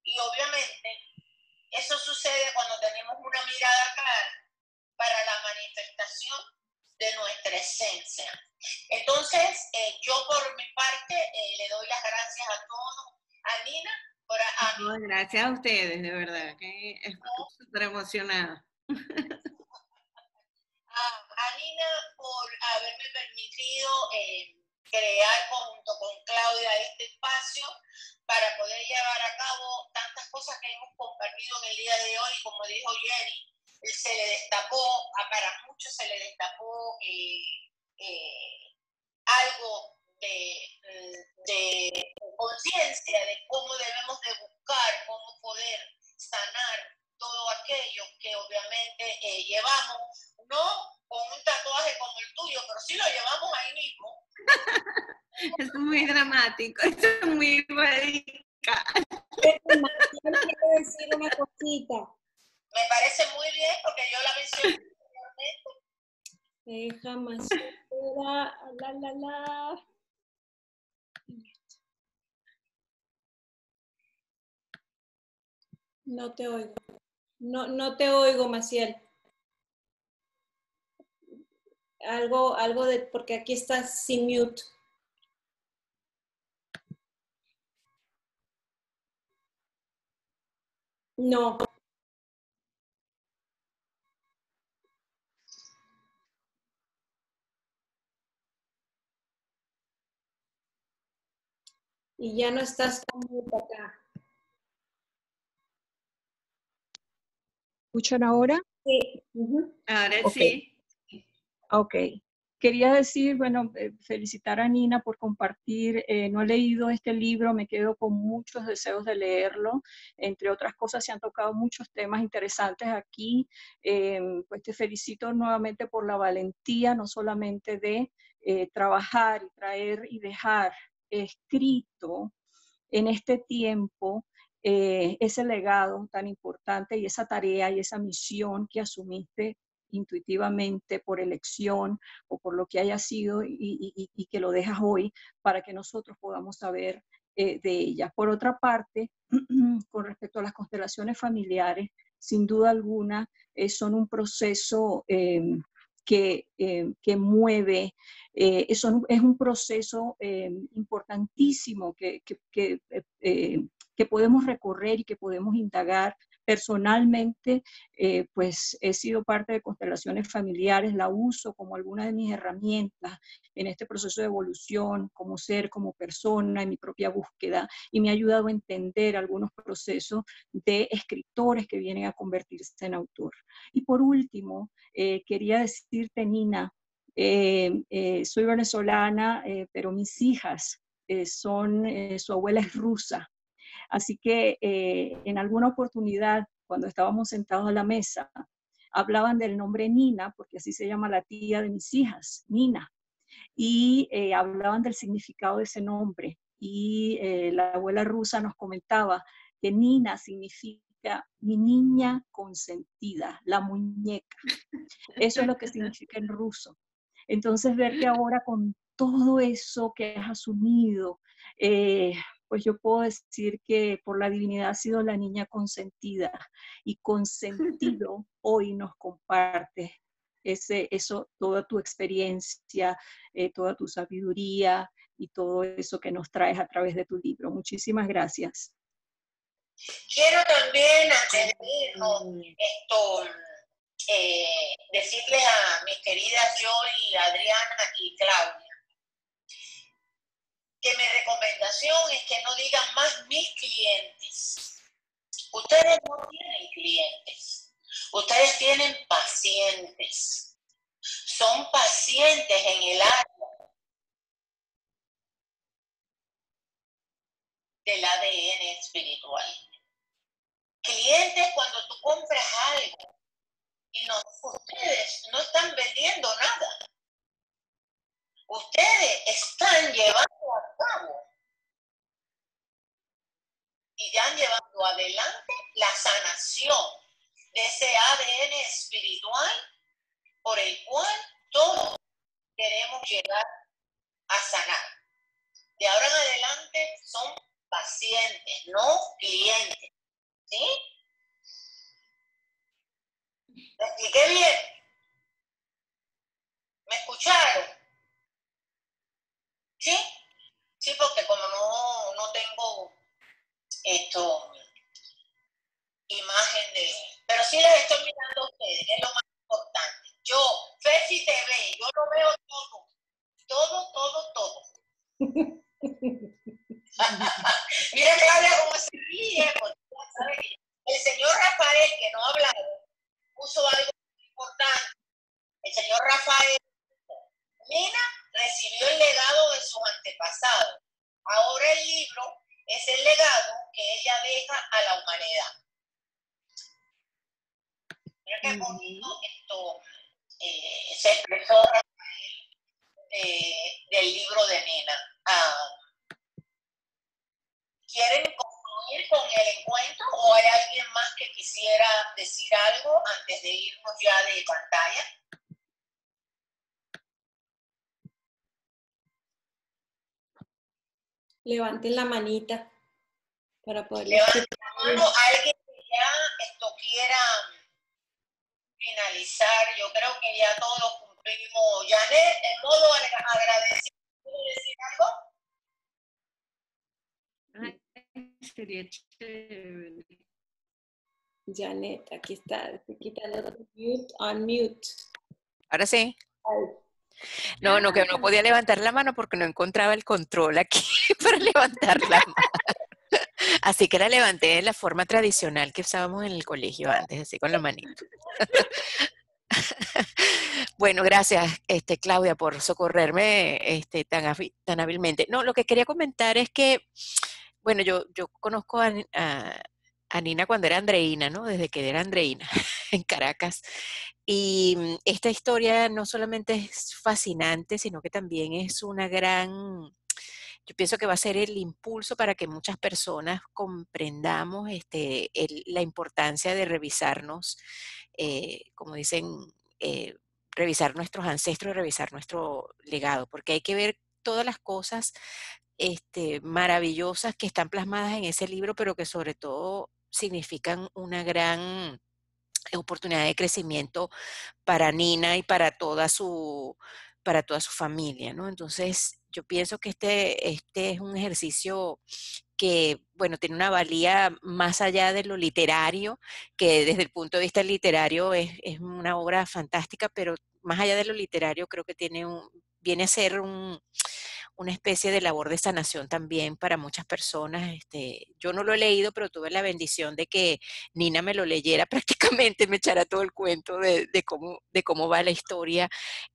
Y obviamente eso sucede cuando tenemos una mirada clara para la manifestación de nuestra esencia. Entonces, yo por mi parte le doy las gracias a todos, a Nina, gracias a ustedes, de verdad, que estoy súper emocionada. A Nina por haberme permitido crear junto con Claudia este espacio para poder llevar a cabo tantas cosas que hemos compartido en el día de hoy, como dijo Jenny, se le destapó, para muchos se le destapó algo de conciencia de cómo debemos de buscar, cómo poder sanar todo aquello que obviamente llevamos, no con un tatuaje como el tuyo, pero sí lo llevamos ahí mismo. Es muy dramático, es muy radical. Quiero decir una cosita. Me parece muy bien porque yo la mencioné anteriormente. Jamás. No te oigo. No te oigo, Maciel. Algo de, porque aquí estás sin mute. No. Y ya no estás con mute acá. ¿Escuchan ahora? Sí. Ahora okay. Sí. Ok. Quería decir, bueno, felicitar a Nina por compartir. No he leído este libro, me quedo con muchos deseos de leerlo. Entre otras cosas, se han tocado muchos temas interesantes aquí. Pues te felicito nuevamente por la valentía, no solamente de trabajar y traer y dejar escrito en este tiempo ese legado tan importante y esa tarea y esa misión que asumiste intuitivamente por elección o por lo que haya sido y que lo dejas hoy para que nosotros podamos saber de ella. Por otra parte, con respecto a las constelaciones familiares, sin duda alguna son un proceso que mueve, es un proceso importantísimo que podemos recorrer y que podemos indagar. Personalmente, pues he sido parte de constelaciones familiares, la uso como alguna de mis herramientas en este proceso de evolución, como ser, como persona, en mi propia búsqueda, y me ha ayudado a entender algunos procesos de escritores que vienen a convertirse en autor. Y por último, quería decirte, Nina, soy venezolana, pero mis hijas su abuela es rusa. Así que en alguna oportunidad, cuando estábamos sentados a la mesa, hablaban del nombre Nina, porque así se llama la tía de mis hijas, Nina, y hablaban del significado de ese nombre. Y la abuela rusa nos comentaba que Nina significa mi niña consentida, la muñeca. Eso es lo que significa en ruso. Entonces, verte ahora con todo eso que has asumido, pues yo puedo decir que por la divinidad ha sido la niña consentida y consentido hoy nos comparte eso, toda tu experiencia, toda tu sabiduría y todo eso que nos traes a través de tu libro. Muchísimas gracias. Quiero también, antes de irnos, decirles a mis queridas Joy, Adriana y Claudia, que mi recomendación es que no digan más mis clientes. Ustedes no tienen clientes, ustedes tienen pacientes. Son pacientes en el área del ADN espiritual. Clientes cuando tú compras algo y no, ustedes no están vendiendo nada. Ustedes están llevando a cabo y ya han llevado adelante la sanación de ese ADN espiritual por el cual todos queremos llegar a sanar. De ahora en adelante son pacientes, no clientes. ¿Sí? ¿Me expliqué bien? ¿Me escucharon? ¿Sí? Sí, porque como no tengo imagen de... Pero sí les estoy mirando a ustedes, que es lo más importante. Yo, Fefi TV, yo lo veo todo. Todo. Mira Claudia cómo se ríe, porque ya sabe que el señor Rafael, que no ha hablado, puso algo importante. El señor Rafael, Nina recibió el legado de sus antepasados. Ahora el libro es el legado que ella deja a la humanidad. Mira qué bonito esto se expresó del libro de Nina. ¿Quieren concluir con el encuentro o hay alguien más que quisiera decir algo antes de irnos ya de pantalla? Levanten la manita para poder... Levanten la mano, alguien que ya quiera finalizar. Yo creo que ya todos cumplimos. Janet, en modo agradecido, ¿quiere decir algo? Sería chévere. Janet, aquí está. Estoy quitando mute, unmute. Ahora sí. No, que no podía levantar la mano porque no encontraba el control aquí para levantar la mano. Así que la levanté de la forma tradicional que usábamos en el colegio antes, así con la manito. Bueno, gracias, Claudia, por socorrerme tan hábilmente. No, lo que quería comentar es que, bueno, yo conozco a Nina cuando era Andreina, ¿no? Desde que era Andreina en Caracas. Y esta historia no solamente es fascinante, sino que también es una gran... Yo pienso que va a ser el impulso para que muchas personas comprendamos la importancia de revisarnos, como dicen, revisar nuestros ancestros, revisar nuestro legado, porque hay que ver todas las cosas maravillosas que están plasmadas en ese libro, pero que sobre todo significan una gran oportunidad de crecimiento para Nina y para toda su familia, ¿no? Entonces, yo pienso que este es un ejercicio que, bueno, tiene una valía más allá de lo literario, que desde el punto de vista literario es una obra fantástica, pero más allá de lo literario creo que viene a ser una especie de labor de sanación también para muchas personas. Yo no lo he leído, pero tuve la bendición de que Nina me lo leyera prácticamente, me echara todo el cuento de cómo va la historia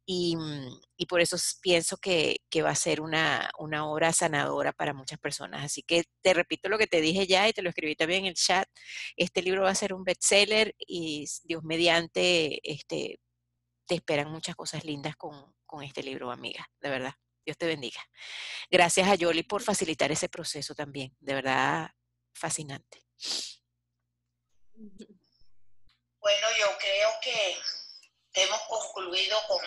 y por eso pienso que va a ser una obra sanadora para muchas personas. Así que te repito lo que te dije ya y te lo escribí también en el chat. Este libro va a ser un bestseller y Dios mediante, te esperan muchas cosas lindas con este libro, amiga, de verdad. Dios te bendiga. Gracias a Yoli por facilitar ese proceso también. De verdad, fascinante. Bueno, yo creo que hemos concluido con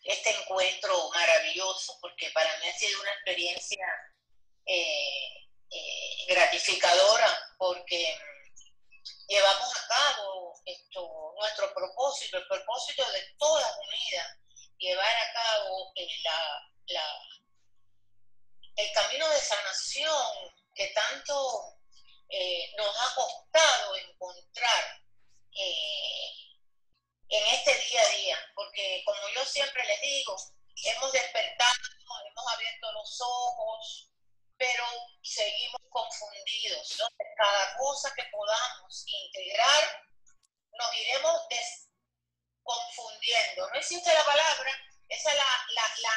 este encuentro maravilloso, porque para mí ha sido una experiencia gratificadora porque llevamos a cabo nuestro propósito, el propósito de todas unidas, llevar a cabo el camino de sanación que tanto nos ha costado encontrar en este día a día, porque como yo siempre les digo, hemos despertado, hemos abierto los ojos, pero seguimos confundidos. Entonces, cada cosa que podamos integrar, nos iremos confundiendo. No existe la palabra, esa la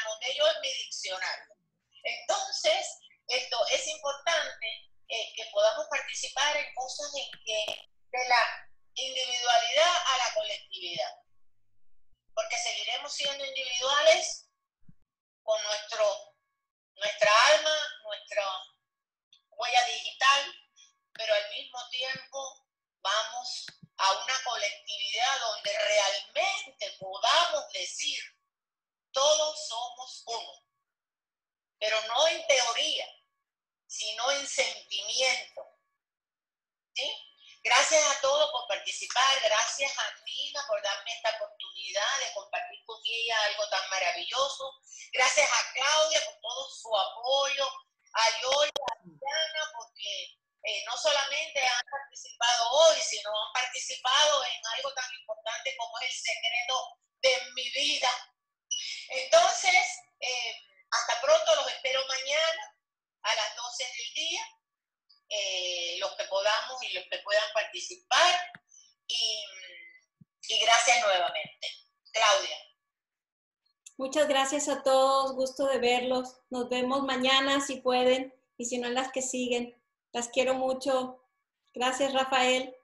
anoté yo en mi diccionario. Entonces, esto es importante que podamos participar en cosas en que de la individualidad a la colectividad, porque seguiremos siendo individuales con nuestra alma, nuestra huella digital, pero al mismo tiempo vamos a una colectividad donde realmente podamos decir todos somos uno, pero no en teoría, sino en sentimiento. ¿Sí? Gracias a todos por participar, gracias a Nina por darme esta oportunidad de compartir con ella algo tan maravilloso, gracias a Claudia por todo su apoyo, a Yoya, a Diana, porque no solamente han participado hoy, sino han participado en algo tan importante como es el secreto de mi vida. Entonces, hasta pronto, los espero mañana a las 12 del día. Los que podamos y los que puedan participar y gracias nuevamente. Claudia. Muchas gracias a todos, gusto de verlos. Nos vemos mañana si pueden y si no en las que siguen. Las quiero mucho. Gracias, Rafael.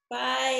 Bye.